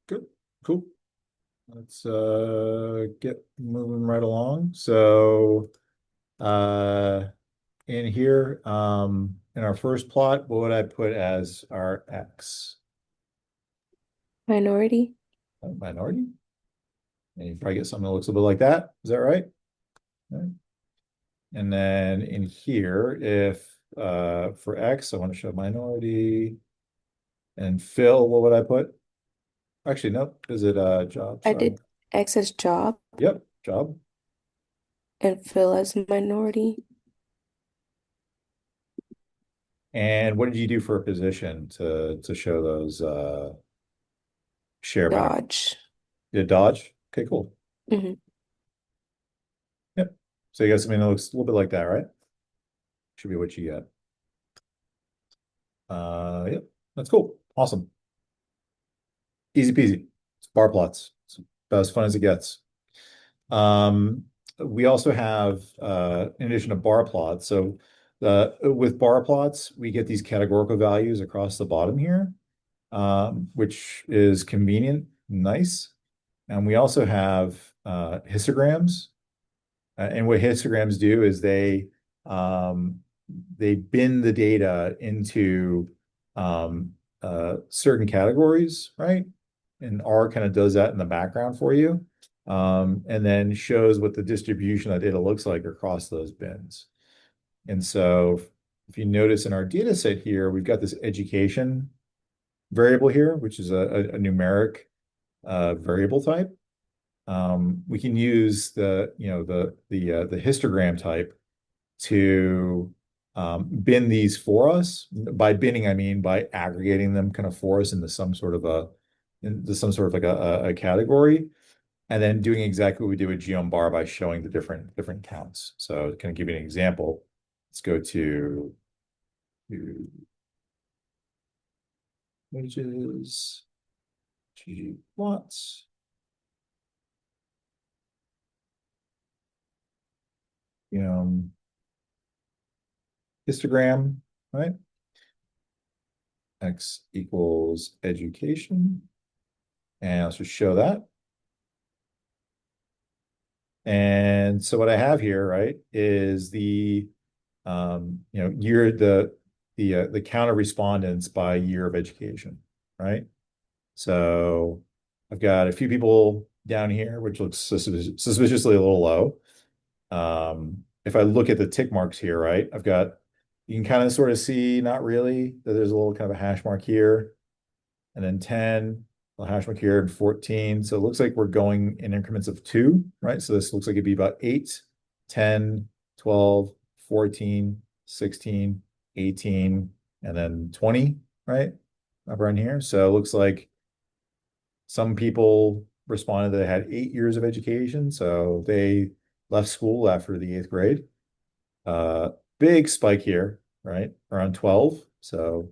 Good. Cool. Let's get moving right along. So in here, in our first plot, what would I put as our X? Minority. Minority. And you probably get something that looks a bit like that. Is that right? Right. And then in here, if for X, I want to show minority. And Phil, what would I put? Actually, no. Is it job? I Sorry. did X as job Yep, job. and Phil as minority. And what did you do for a position to show those share back? Dodge. You did Dodge? Okay, cool. Hmm. Yep. So you got something that looks a little bit like that, right? Should be what you get. Yep. That's cool. Awesome. Easy peasy. It's bar plots. It's about as fun as it gets. Um, we also have, in addition to bar plots, so with bar plots, we get these categorical values across the bottom here, which is convenient, nice. And we also have histograms. And what histograms do is they bin the data into um, certain categories, right? And R kind of does that in the background for you, and then shows what the distribution of data looks like across those bins. And so if you notice in our data set here, we've got this education variable here, which is a numeric variable type. We can use the histogram type to bin these for us. By binning, I mean by aggregating them kind of for us into some sort of like a category, and then doing exactly what we do with geom_bar by showing the different counts. So can I give you an example? Let's go to wages, ggplots. Histogram, right? X equals education. And let's just show that. And so what I have here, right, is the year the count of respondents by year of education, right? So I've got a few people down here, which looks suspiciously a little low. If I look at the tick marks here, right, you can kind of sort of see, not really, that there's a little kind of a hash mark here, and then 10, a hash mark here, and 14. So it looks like we're going in increments of 2, right? So this looks like it'd be about 8, 10, 12, 14, 16, 18, and then 20, right? Up around here. So it looks like some people responded that they had 8 years of education, so they left school after the 8th grade. Big spike here, right? Around 12. So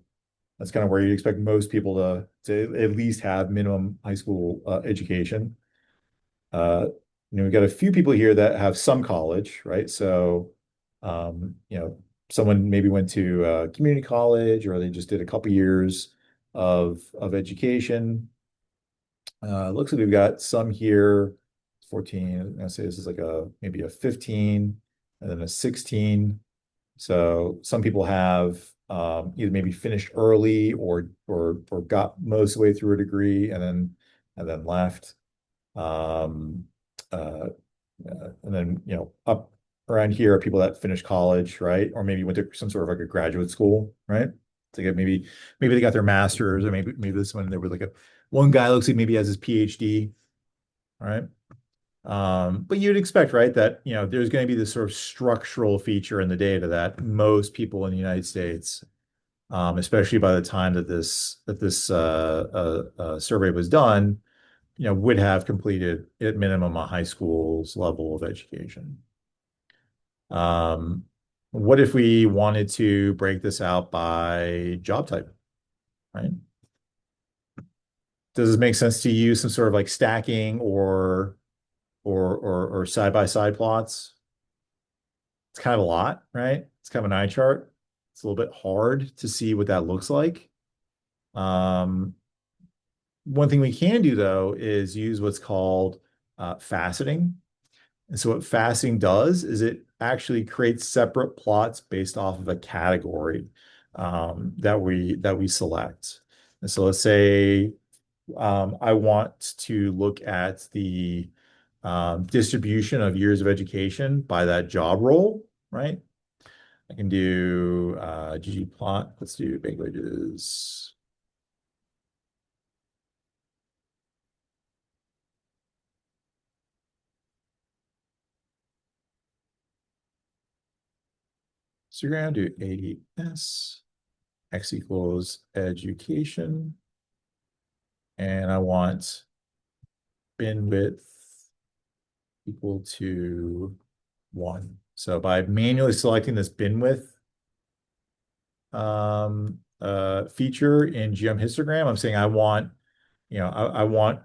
that's kind of where you'd expect most people to at least have minimum high school education. Uh, we've got a few people here that have some college, right? So, someone maybe went to community college, or they just did a couple years of education. Looks like we've got some here, 14. I'm gonna say this is like maybe a 15 and then a 16. So some people have either maybe finished early or got most of the way through a degree and then left. Um, uh, and then up around here are people that finished college, right? Or maybe went to some sort of like a graduate school, right? To get maybe they got their master's, or maybe this one there was like one guy looks like maybe has his PhD, right? But you'd expect, right, that there's going to be this sort of structural feature in the data that most people in the United States, especially by the time that this survey was done, would have completed at minimum a high school's level of education. Um, what if we wanted to break this out by job type, right? Does this make sense to use some sort of like stacking or side by side plots? It's kind of a lot, right? It's kind of an eye chart. It's a little bit hard to see what that looks like. Um, one thing we can do though is use what's called faceting. And so what faceting does is it actually creates separate plots based off of a category that we select. And so let's say I want to look at the distribution of years of education by that job role, right? I can do ggplot. Let's do big wages. So you're going to do AS, X equals education. And I want bin width equal to 1. So by manually selecting this bin width feature in geom histogram, I'm saying I want, I want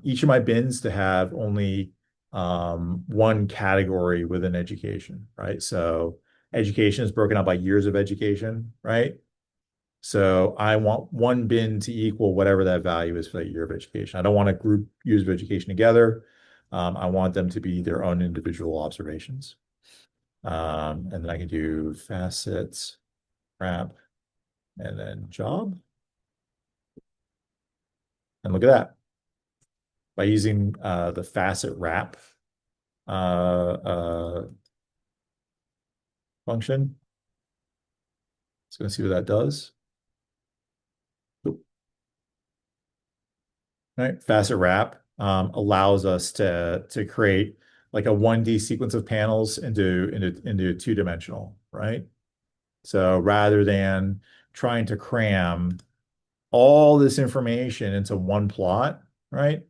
each of my bins to have only one category within education, right? So education is broken up by years of education, right? So I want one bin to equal whatever that value is for that year of education. I don't want to group years of education together. I want them to be their own individual observations. And then I can do facets, wrap, and then job. And look at that. By using the facet wrap function, it's going to see what that does. Oop. All right, facet wrap allows us to create like a 1D sequence of panels into two-dimensional, right? So rather than trying to cram all this information into one plot, right?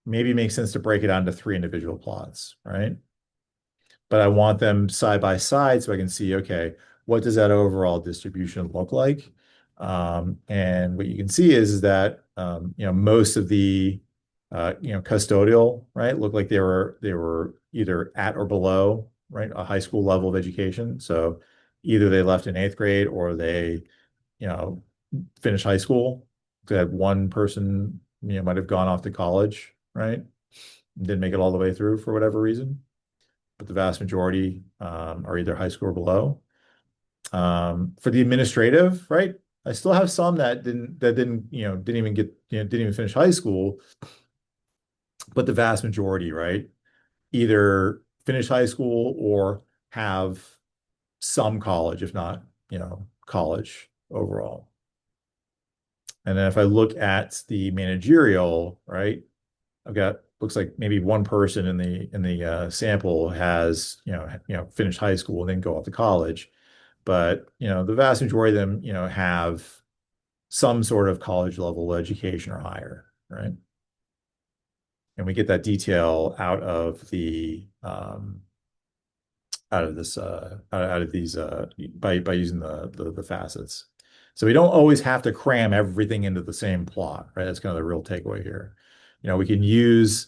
Maybe it makes sense to break it down to 3 individual plots, right? But I want them side by side so I can see, okay, what does that overall distribution look like? And what you can see is that most of the custodial, right, look like they were either at or below, right, a high school level of education. So either they left in 8th grade or they, you know, finished high school. That one person, might have gone off to college, right? Didn't make it all the way through for whatever reason, but the vast majority are either high school or below. For the administrative, right? I still have some that didn't even get, didn't even finish high school, but the vast majority, right? Either finish high school or have some college, if not, college overall. And then if I look at the managerial, right? I've got looks like maybe one person in the sample has finished high school and then go off to college, but the vast majority of them have some sort of college level education or higher, right? And we get that detail out of the out of this out of these by using the facets. So we don't always have to cram everything into the same plot, right? That's kind of the real takeaway here. We can use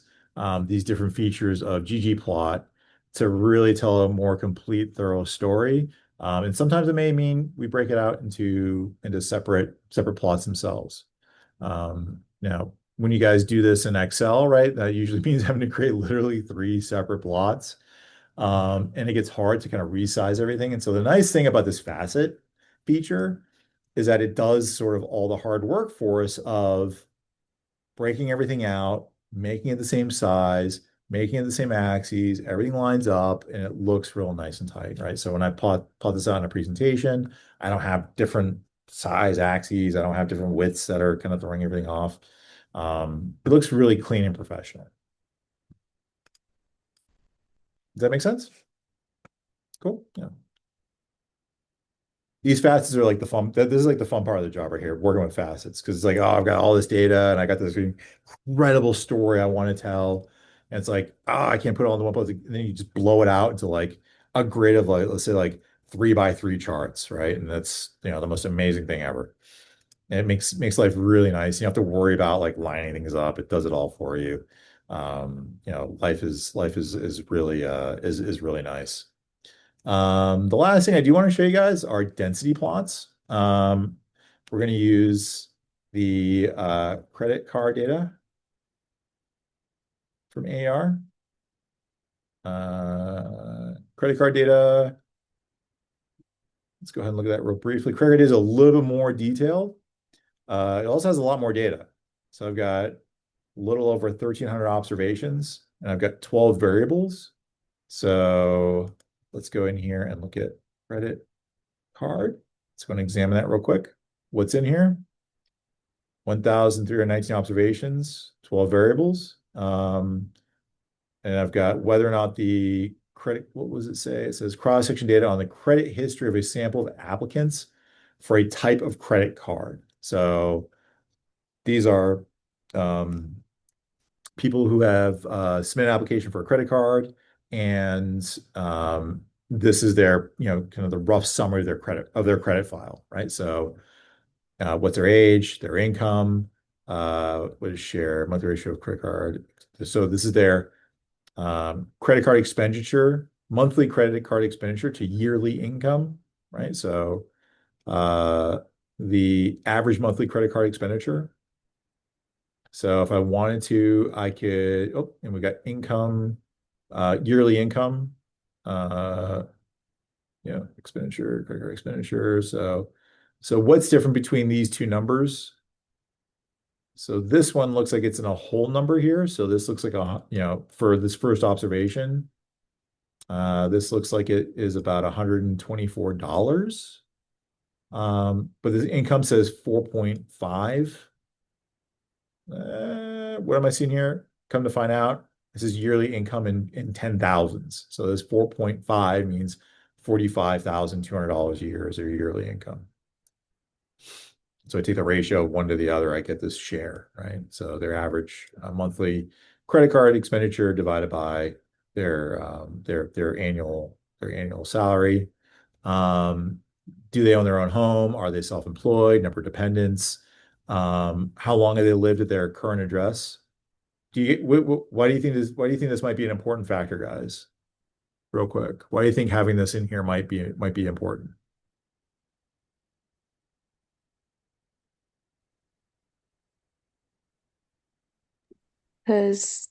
these different features of ggplot to really tell a more complete, thorough story. And sometimes it may mean we break it out into separate plots themselves. Now, when you guys do this in Excel, right, that usually means having to create literally 3 separate plots. And it gets hard to kind of resize everything. And so the nice thing about this facet feature is that it does sort of all the hard work for us of breaking everything out, making it the same size, making it the same axes, everything lines up, and it looks real nice and tight, right? So when I plot this out in a presentation, I don't have different size axes. I don't have different widths that are kind of throwing everything off. It looks really clean and professional. Does that make sense? Cool. Yeah. These facets are like the fun. This is like the fun part of the job right here, working with facets, because it's like, oh, I've got all this data and I got this incredible story I want to tell, and it's like, oh, I can't put it all into one place. And then you just blow it out into like a grid of like, let's say like 3 by 3 charts, right? And that's the most amazing thing ever. And it makes life really nice. You don't have to worry about like lining things up. It does it all for you. Life is really is really nice. The last thing I do want to show you guys are density plots. We're going to use the credit card data from AR. Credit card data. Let's go ahead and look at that real briefly. Credit card data is a little bit more detailed. It also has a lot more data. So I've got a little over 1,300 observations, and I've got 12 variables. So let's go in here and look at credit card. Let's go and examine that real quick. What's in here? 1,319 observations, 12 variables. And I've got whether or not the credit, what does it say? It says cross-section data on the credit history of a sample of applicants for a type of credit card. So these are people who have submitted an application for a credit card, and this is their, kind of the rough summary of their credit file, right? So what's their age, their income, what is share, monthly ratio of credit card. So this is their credit card expenditure, monthly credit card expenditure to yearly income, right? So the average monthly credit card expenditure. So if I wanted to, I could, oh, and we got income, yearly income, uh, expenditure, credit card expenditure. So what's different between these two numbers? So this one looks like it's in a whole number here. So this looks like for this first observation, this looks like it is about $124. But the income says 4.5. What am I seeing here? Come to find out, this is yearly income in 10,000s. So this 4.5 means $45,200 a year is their yearly income. So I take the ratio of one to the other, I get this share, right? So their average monthly credit card expenditure divided by their annual salary. Do they own their own home? Are they self-employed? Number of dependents? How long have they lived at their current address? Why do you think this might be an important factor, guys? Real quick. Why do you think having this in here might be important? Because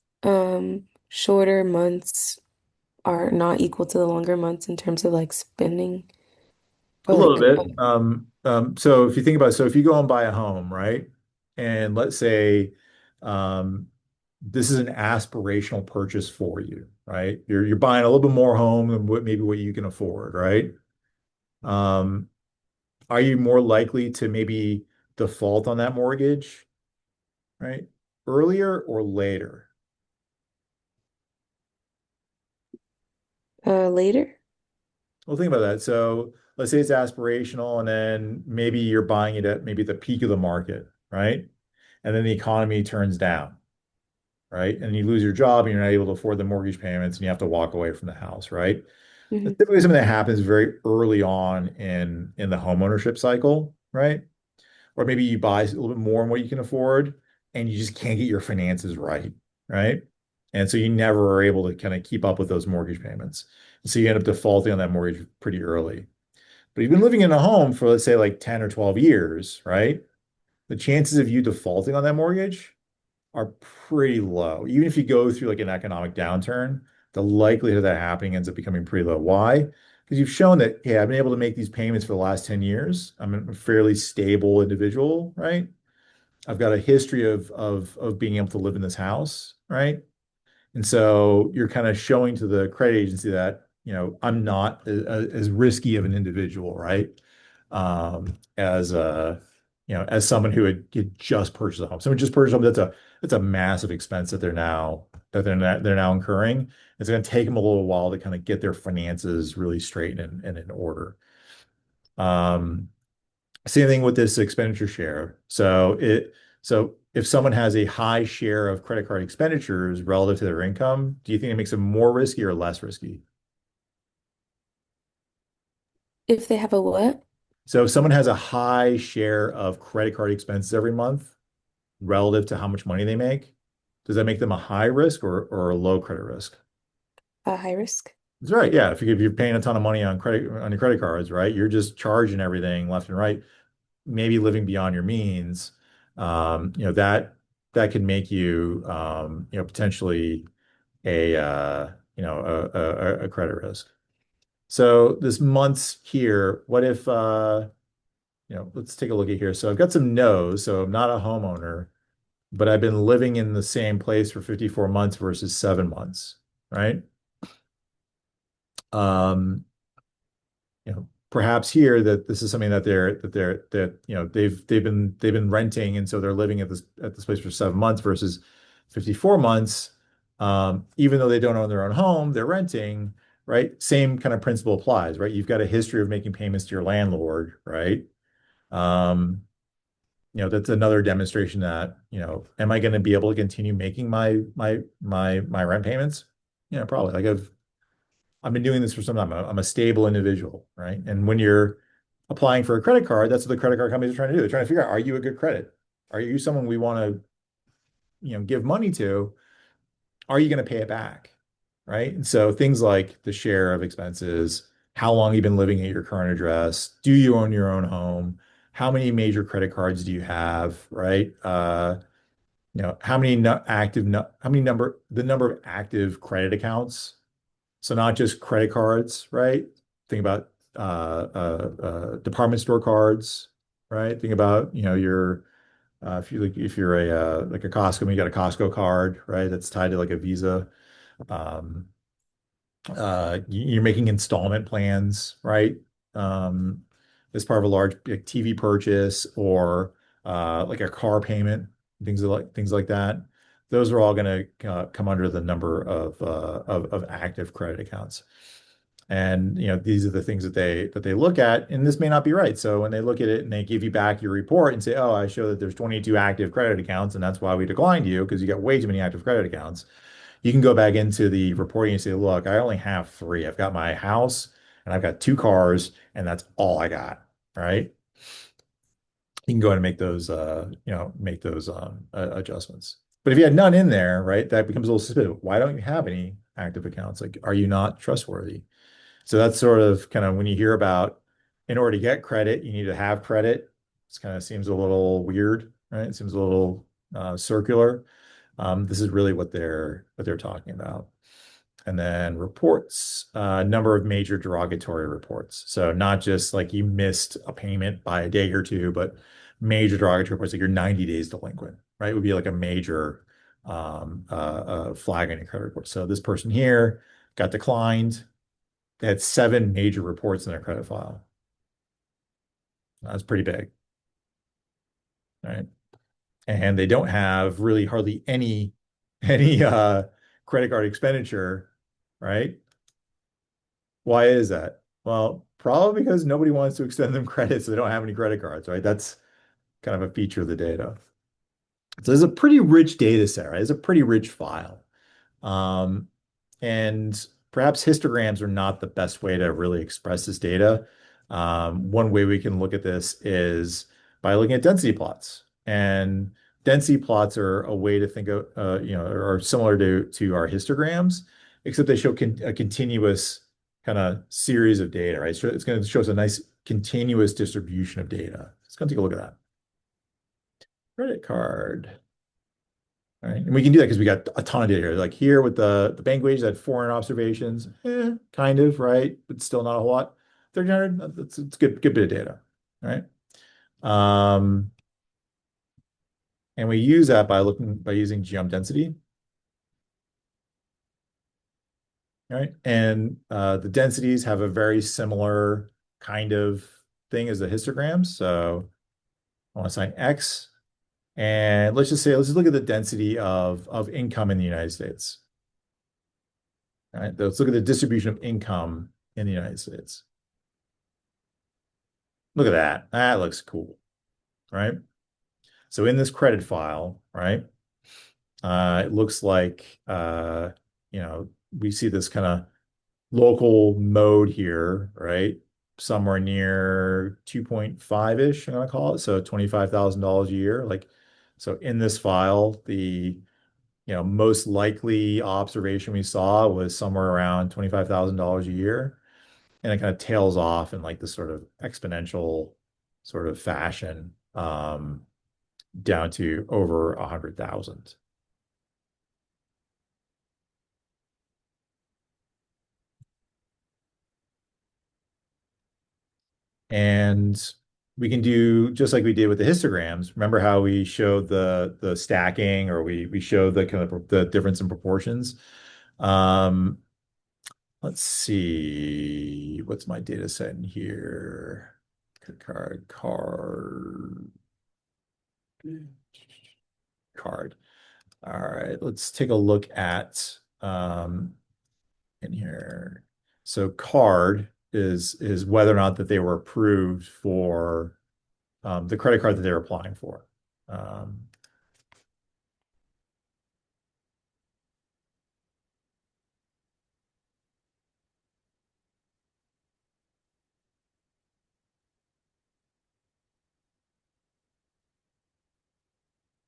shorter months are not equal to the longer months in terms of like spending A or little like bit. So if you think about it, so if you go and buy a home, right? And let's say um, this is an aspirational purchase for you, right? You're buying a little bit more home than what you can afford, right? Um, are you more likely to maybe default on that mortgage, right? Earlier or later? later. Well, think about that. So let's say it's aspirational, and then maybe you're buying it at maybe the peak of the market, right? And then the economy turns down, right? And you lose your job and you're not able to afford the mortgage payments and you have to walk away from the house, right? That's Hmm. typically something that happens very early on in the home ownership cycle, right? Or maybe you buy a little bit more than what you can afford and you just can't get your finances right, right? And so you never are able to kind of keep up with those mortgage payments. And so you end up defaulting on that mortgage pretty early. But you've been living in a home for, let's say, like 10 or 12 years, right? The chances of you defaulting on that mortgage are pretty low. Even if you go through like an economic downturn, the likelihood of that happening ends up becoming pretty low. Why? Because you've shown that, hey, I've been able to make these payments for the last 10 years. I'm a fairly stable individual, right? I've got a history of being able to live in this house, right? And so you're kind of showing to the credit agency that, I'm not as risky of an individual, right? As as someone who had just purchased a home. Someone just purchased a home, that's a massive expense that they're now incurring. It's going to take them a little while to kind of get their finances really straight and in order. Um, Same thing with this expenditure share. So if someone has a high share of credit card expenditures relative to their income, do you think it makes them more risky or less risky? If they have a what? So if someone has a high share of credit card expenses every month relative to how much money they make, does that make them a high risk or a low credit risk? High risk. That's right. Yeah. If you're paying a ton of money on your credit cards, right? You're just charging everything left and right, maybe living beyond your means. That can make you, potentially a credit risk. So this month's here. What if, let's take a look at here. So I've got some no's. So I'm not a homeowner, but I've been living in the same place for 54 months versus 7 months, right? Um, Perhaps here that this is something they've been renting, and so they're living at this place for 7 months versus 54 months. Even though they don't own their own home, they're renting, right? Same kind of principle applies, right? You've got a history of making payments to your landlord, right? Um, that's another demonstration that, am I going to be able to continue making my rent payments? Probably. Like I've been doing this for some time. I'm a stable individual, right? And when you're applying for a credit card, that's what the credit card companies are trying to do. They're trying to figure out, are you a good credit? Are you someone we want to, give money to? Are you going to pay it back? Right? And so things like the share of expenses, how long you've been living at your current address, do you own your own home? How many major credit cards do you have? Right? How many no active no, how many number the number of active credit accounts. So not just credit cards, right? Think about department store cards, right? Think about, your if you're like a Costco, you got a Costco card, right? That's tied to like a Visa. Um, you're making installment plans, right? Um, as part of a large like, TV purchase or like a car payment, things like that. Those are all going to come under the number of active credit accounts. And these are the things that they look at, and this may not be right. So when they look at it and they give you back your report and say, "Oh, I show that there's 22 active credit accounts, and that's why we declined you because you got way too many active credit accounts." You can go back into the reporting and say, "Look, I only have three. I've got my house and I've got two cars, and that's all I got." Right? You can go ahead and make those adjustments. But if you had none in there, right, that becomes a little suspicious. Why don't you have any active accounts? Like, are you not trustworthy? So that's sort of kind of when you hear about in order to get credit, you need to have credit. It kind of seems a little weird, right? It seems a little circular. This is really what they're talking about. And then reports, number of major derogatory reports. So not just like you missed a payment by a day or two, but major derogatory reports like you're 90 days delinquent, right? It would be like a major flag on your credit report. So this person here got declined. They had 7 major reports in their credit file. That's pretty big, right? And they don't have really hardly any credit card expenditure, right? Why is that? Well, probably because nobody wants to extend them credit, so they don't have any credit cards, right? That's kind of a feature of the data. So there's a pretty rich data set, right? It's a pretty rich file. Um, and perhaps histograms are not the best way to really express this data. One way we can look at this is by looking at density plots. And density plots are a way to think of, are similar to our histograms, except they show a continuous kind of series of data, right? So it's going to show us a nice continuous distribution of data. Let's go take a look at that. Credit card. All right. And we can do that because we got a ton of data here. Like here with the bank wages at 400 observations, kind of, right? But still not a whole lot. 1,300, it's good bit of data. All right. Um, and we use that by using geom density. All right. And the densities have a very similar kind of thing as the histograms. So I want to assign X. And let's just look at the density of income in the United States. All right, let's look at the distribution of income in the United States. Look at that. That looks cool, right? So in this credit file, right, it looks like we see this kind of local mode here, right? Somewhere near 2.5-ish, I'm gonna call it. So $25,000 a year. Like, so in this file, the most likely observation we saw was somewhere around $25,000 a year. And it kind of tails off in like this sort of exponential sort of fashion. down to over 100,000. And we can do just like we did with the histograms. Remember how we showed the stacking, or we showed the kind of the difference in proportions? Um, let's see, what's my data set in here? Card. Card. All right, let's take a look at in here. So card is whether or not that they were approved for the credit card that they're applying for. Um,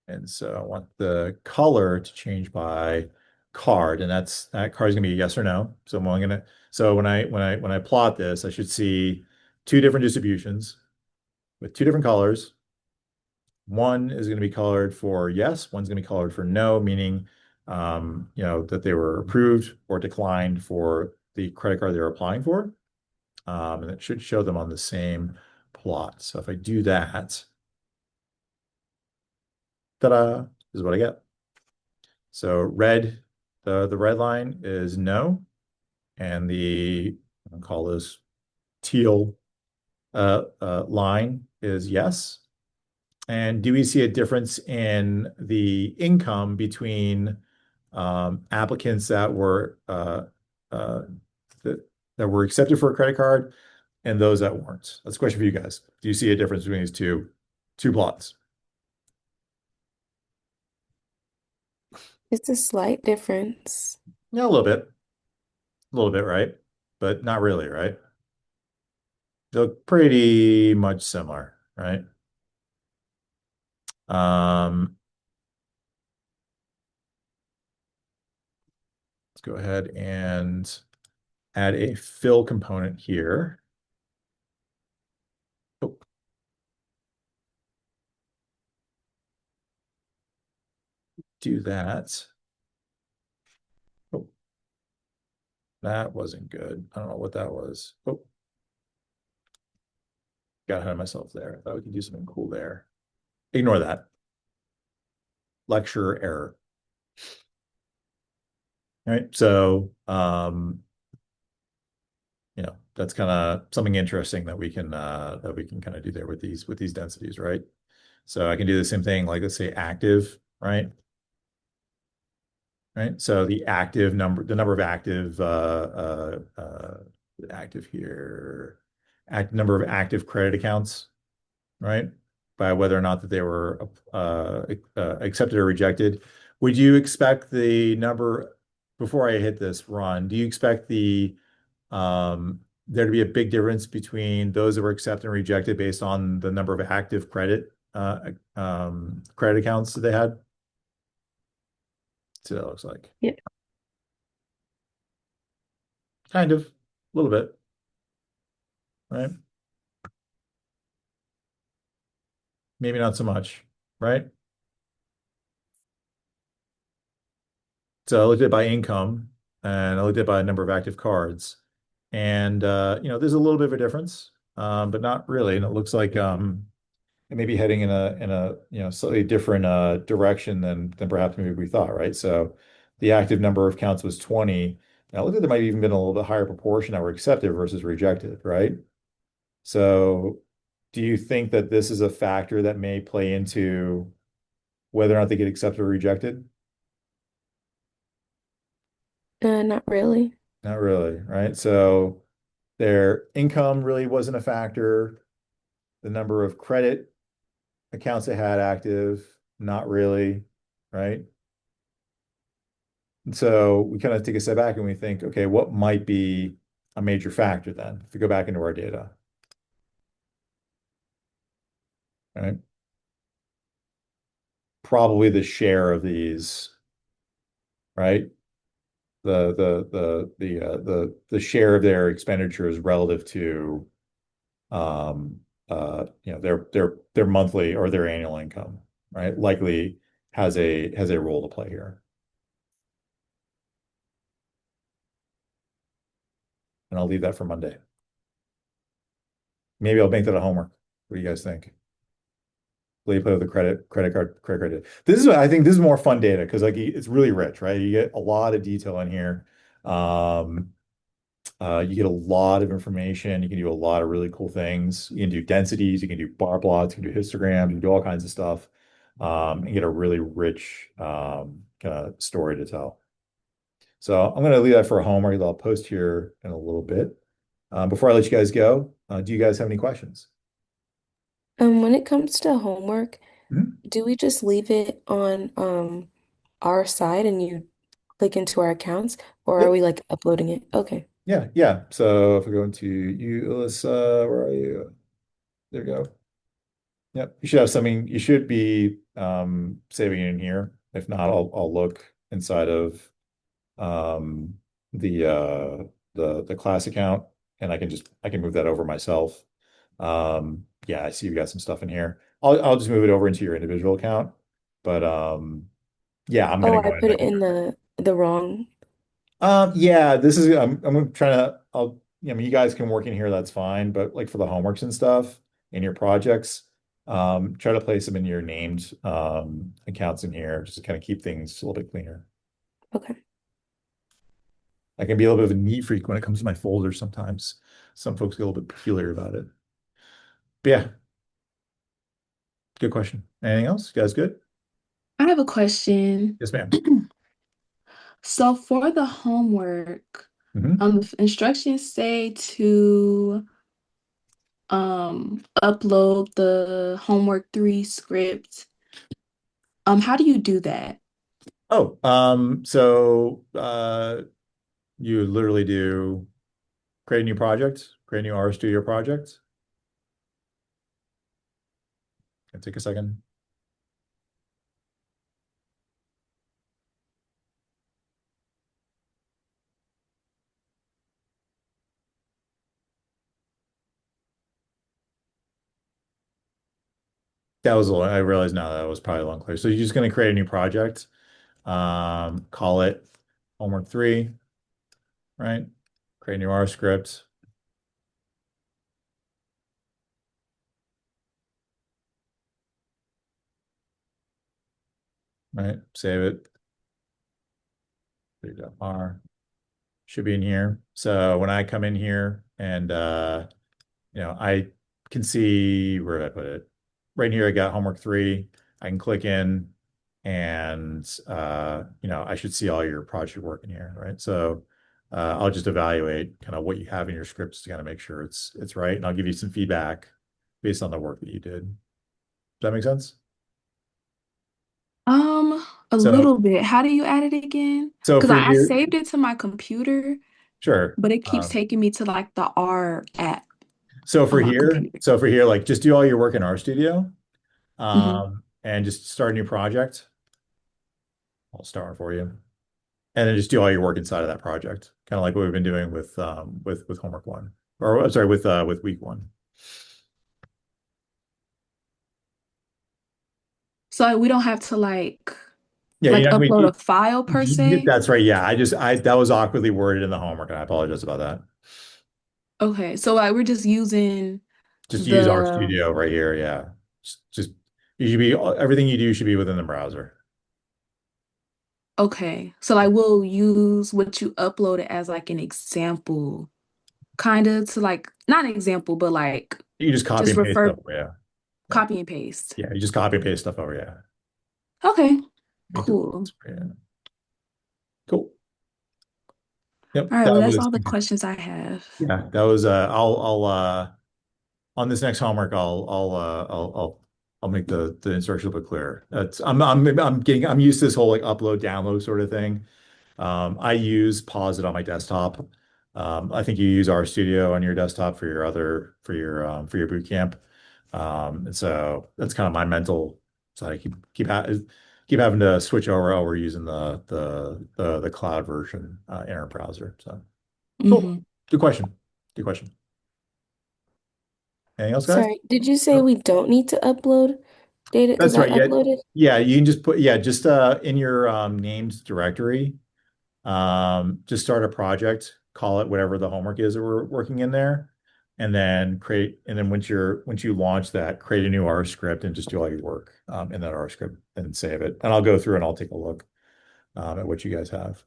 and so I want the color to change by card, and that card is gonna be a yes or no. So I'm only gonna so when I plot this, I should see two different distributions with two different colors. One is going to be colored for yes, one's going to be colored for no, meaning that they were approved or declined for the credit card they're applying for. And it should show them on the same plot. So if I do that, ta-da, this is what I get. So red, the red line is no, and I'll call this teal line is yes. And do we see a difference in the income between applicants uh, that were accepted for a credit card and those that weren't? That's a question for you guys. Do you see a difference between these two plots? It's a slight difference. Yeah, a little bit, right? But not really, right? They look pretty much similar, right? Um, let's go ahead and add a fill component here. Oh, do that. Oh, that wasn't good. I don't know what that was. Oh, got ahead of myself there. I thought we could do something cool there. Ignore that. Lecture error. All right. So, that's kind of something interesting that we can kind of do there with these densities, right? So I can do the same thing, like let's say active, right? Right. So the number of active here, number of active credit accounts, right? By whether or not that they were accepted or rejected. Would you expect the number, before I hit this run, do you expect there to be a big difference between those that were accepted and rejected based on the number of active credit accounts that they had? See what that looks like. Yeah. Kind of, a little bit, right? Maybe not so much, right? So I looked at it by income and I looked at it by number of active cards. And there's a little bit of a difference, but not really. And it looks like it may be heading in a slightly different direction than perhaps maybe we thought, right? So the active number of counts was 20. Now look at there might have even been a little bit higher proportion that were accepted versus rejected, right? So do you think that this is a factor that may play into whether or not they get accepted or rejected? Not really. Not really, right? So their income really wasn't a factor. The number of credit accounts they had active, not really, right? And so we kind of take a step back and we think, okay, what might be a major factor then if we go back into our data, right? Probably the share of these, right? The share of their expenditures relative to their monthly or their annual income, right? Likely has a role to play here. And I'll leave that for Monday. Maybe I'll make that a homework. What do you guys think? Will you play with the credit card data? This is what I think this is more fun data because like it's really rich, right? You get a lot of detail in here. Um, you get a lot of information. You can do a lot of really cool things. You can do densities, you can do bar plots, you can do histograms, you can do all kinds of stuff, and get a really rich kind of story to tell. So I'm going to leave that for a homework that I'll post here in a little bit. Before I let you guys go, do you guys have any questions? When it comes to homework, Mhm. do we just leave it on our side and you click into our accounts, or are Yep. we like uploading it? Okay. Yeah, yeah. So if we go into you, Alyssa, where are you? There you go. Yep. You should have something. You should be saving it in here. If not, I'll look inside of um the class account and I can move that over myself. Yeah, I see you've got some stuff in here. I'll just move it over into your individual account. But yeah, I'm Oh, gonna I go ahead put it and in the wrong. yeah, this is I'm trying to I mean you guys can work in here, that's fine, but like for the homeworks and stuff in your projects, try to place them in your named accounts in here just to kind of keep things a little bit cleaner. Okay. I can be a little bit of a neat freak when it comes to my folders sometimes. Some folks get a little bit peculiar about it. But yeah, good question. Anything else? You guys good? I have a question. Yes, ma'am. So for the homework, Hmm. the instructions say to upload the homework 3 script. How do you do that? Oh, so you literally do create a new project, create a new RStudio project. Can take a second. That was a little, I realized now that was probably a little unclear. So you're just going to create a new project, call it homework 3, right? Create a new R script, right? Save it. R should be in here. So when I come in here and I can see where did I put it? Right here, I got homework 3. I can click in and I should see all your project work in here, right? So I'll just evaluate kind of what you have in your scripts to kind of make sure it's right, and I'll give you some feedback based on the work that you did. Does that make sense? A So little bit. How do you add it again? so Because for I here, saved it to my computer, sure. but it keeps taking me to like the R app on my computer. So for here, like just do all your work in RStudio, Hmm. and just start a new project. I'll start for you. And then just do all your work inside of that project, kind of like what we've been doing with homework 1, or I'm sorry, with week 1. So we don't have to Yeah, like you know, upload a file per se. that's right. Yeah, I that was awkwardly worded in the homework, and I apologize about that. Okay, so like we're just using Just use the RStudio right here. Yeah, just you should be everything you do should be within the browser. okay. So like we'll use what you uploaded as like an example, kind of to like not an example, but like You just copy just and paste refer stuff. Yeah, yeah, copy and paste. yeah. You just copy and paste stuff over. Yeah, Okay, make the cool. yeah. Cool. Yep, All right, well that that's was all the questions I have. yeah. That was I'll on this next homework, I'll make the instruction a bit clearer. That's I'm used to this whole like upload download sort of thing. I use Posit on my desktop. I think you use RStudio on your desktop for your other for your boot camp. And so that's kind of my mental. So I keep having to switch over. Oh, we're using the cloud version in our browser. So cool. Hmm. Good question. Good question. Anything else, guys? Sorry, did you say Nope. we don't need to upload? data because That's I right. Yeah. uploaded. Yeah, you can just put, yeah, just in your named directory, just start a project, call it whatever the homework is that we're working in there, and then once you launch that, create a new R script and just do all your work in that R script and save it. And I'll go through and I'll take a look at what you guys have.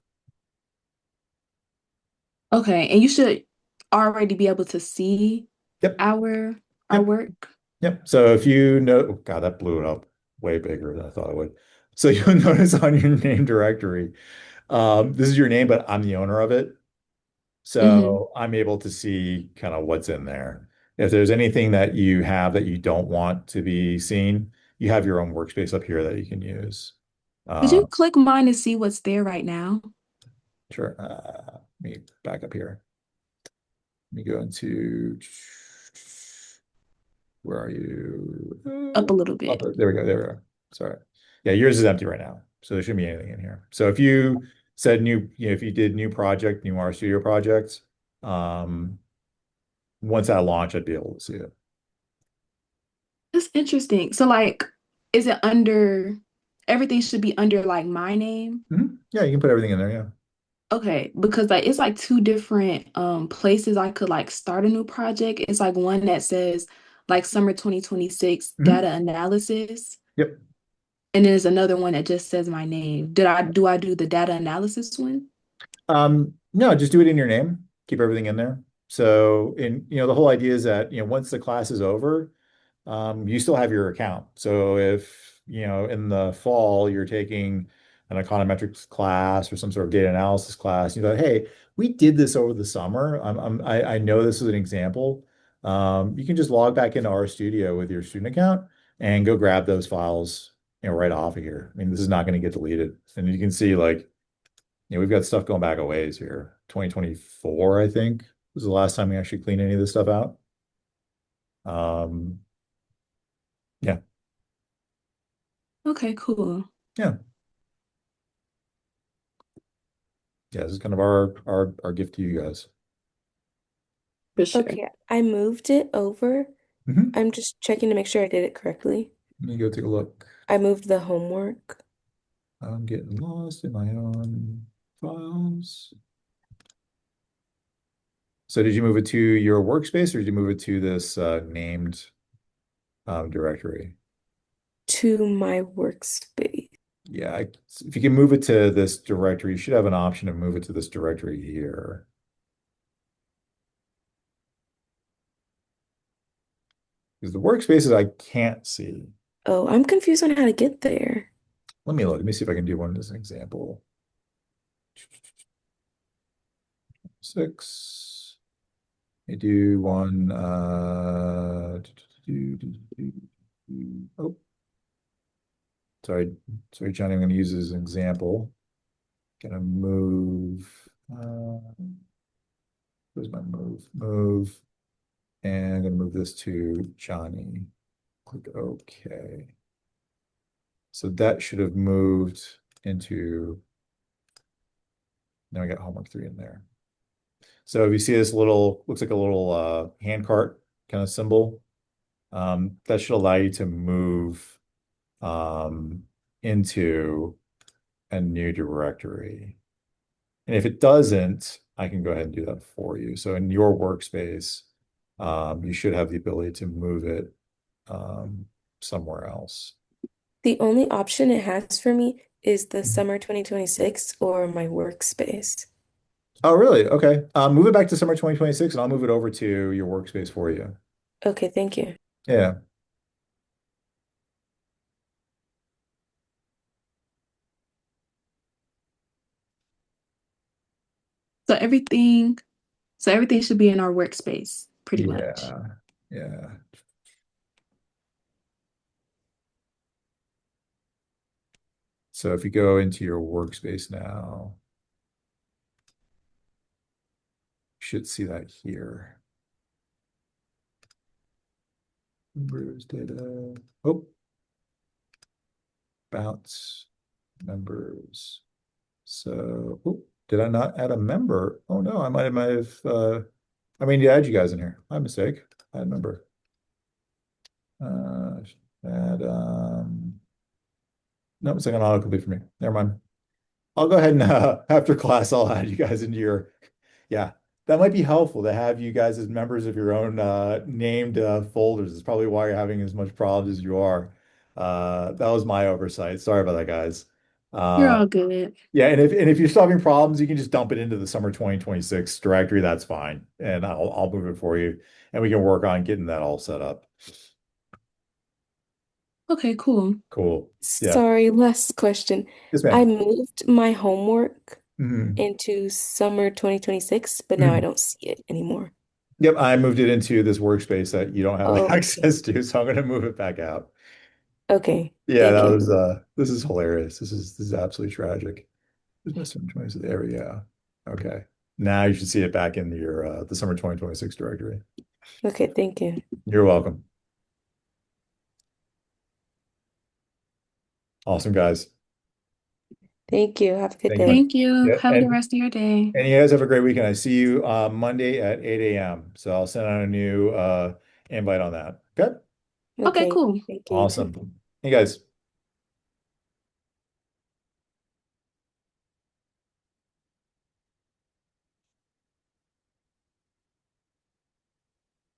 Okay, and you should already be able to see Yep. our our Yep. work. Yep. So if you know, oh, God, that blew it up way bigger than I thought it would. So you'll notice on your name directory, this is your name, but I'm the owner of it. Hmm. So I'm able to see kind of what's in there. If there's anything that you have that you don't want to be seen, you have your own workspace up here that you can use. Could you Um, click mine to see what's there right now? sure. Let me back up here. Let me go into, where are Up you? a little Up, bit. there we go. There we go. Sorry. Yeah, yours is empty right now. So there shouldn't be anything in here. So if you said if you did new project, new RStudio project, um, once I launch, I'd be able to see it. That's interesting. So like, is it under everything should be under like my name? Yeah, you can put everything in there. Yeah. Okay, because like it's like two different places I could like start a new project. It's like one that says like summer 2026 Mhm. data analysis, Yep. and then there's another one that just says my name. I do the data analysis one? No, just do it in your name. Keep everything in there. So, the whole idea is that, once the class is over, you still have your account. So if, in the fall you're taking an econometrics class or some sort of data analysis class, you go, hey, we did this over the summer. I know this is an example. You can just log back into RStudio with your student account and go grab those files, right off of here. I mean, this is not going to get deleted. And you can see like, we've got stuff going back a ways here. 2024, I think, was the last time we actually cleaned any of this stuff out. Um, yeah, Okay, cool. yeah, yeah. This is kind of our gift to you guys. For sure. Okay, I moved it over. Hmm. I'm just checking to make sure I did it correctly. Let me go take a look. I moved the homework I'm getting lost in my own files. So did you move it to your workspace or did you move it to this named directory? to my workspace. Yeah, if you can move it to this directory, you should have an option to move it to this directory here. Because the workspaces I can't see. Oh, I'm confused on how to get there. Let me look. Let me see if I can do one as an example. Six. I do one. Oh, sorry, sorry, Johnny. I'm going to use this as an example. Gonna move. Where's my move? Move, and I'm gonna move this to Johnny. Click OK. So that should have moved into. Now I got homework 3 in there. So if you see this little, looks like a little hand cart kind of symbol, that should allow you to move um, into a new directory. And if it doesn't, I can go ahead and do that for you. So in your workspace, you should have the ability to move it somewhere else. The only option it has for me is the summer 2026 or my workspace. Oh, really? Okay. Move it back to summer 2026 and I'll move it over to your workspace for you. Okay, thank you. Yeah. So everything, so everything should be in our workspace, pretty much. Yeah. Yeah. So if you go into your workspace now, you should see that here. Members data. Oh, bounce members. So, oh, did I not add a member? Oh no, I mean, to add you guys in here. My mistake. Add member. Uh, And no, it's like an autocomplete for me. Never mind. I'll go ahead and after class, I'll add you guys into your, yeah, that might be helpful to have you guys as members of your own named folders. It's probably why you're having as much problems as you are. That was my oversight. Sorry about that, guys. You're Uh, all good. yeah, and if you're still having problems, you can just dump it into the summer 2026 directory. That's fine, and I'll move it for you, and we can work on getting that all set up. Okay, cool. Cool. Yeah. Sorry, last question. Yes, I ma'am. moved my homework Mhm. into summer 2026, but now I Mhm. don't see it anymore. Yep, I moved it into this workspace that you don't have Oh, okay. access to, so I'm going to move it back out. Okay. Yeah, Thank that you. was this is hilarious. This is absolutely tragic. There's my summer 26 there we go. Okay. Now you should see it back in your the summer 2026 directory. Okay, thank you. You're welcome. Awesome, guys. Thank you. Have a good Thank you much. day. Thank you. Yeah, Have a good rest of your day. and you guys have a great weekend. I see you Monday at 8 a.m. So I'll send out a new invite on that. Okay. Okay, Okay, cool. thank you, you too. Awesome. Hey guys.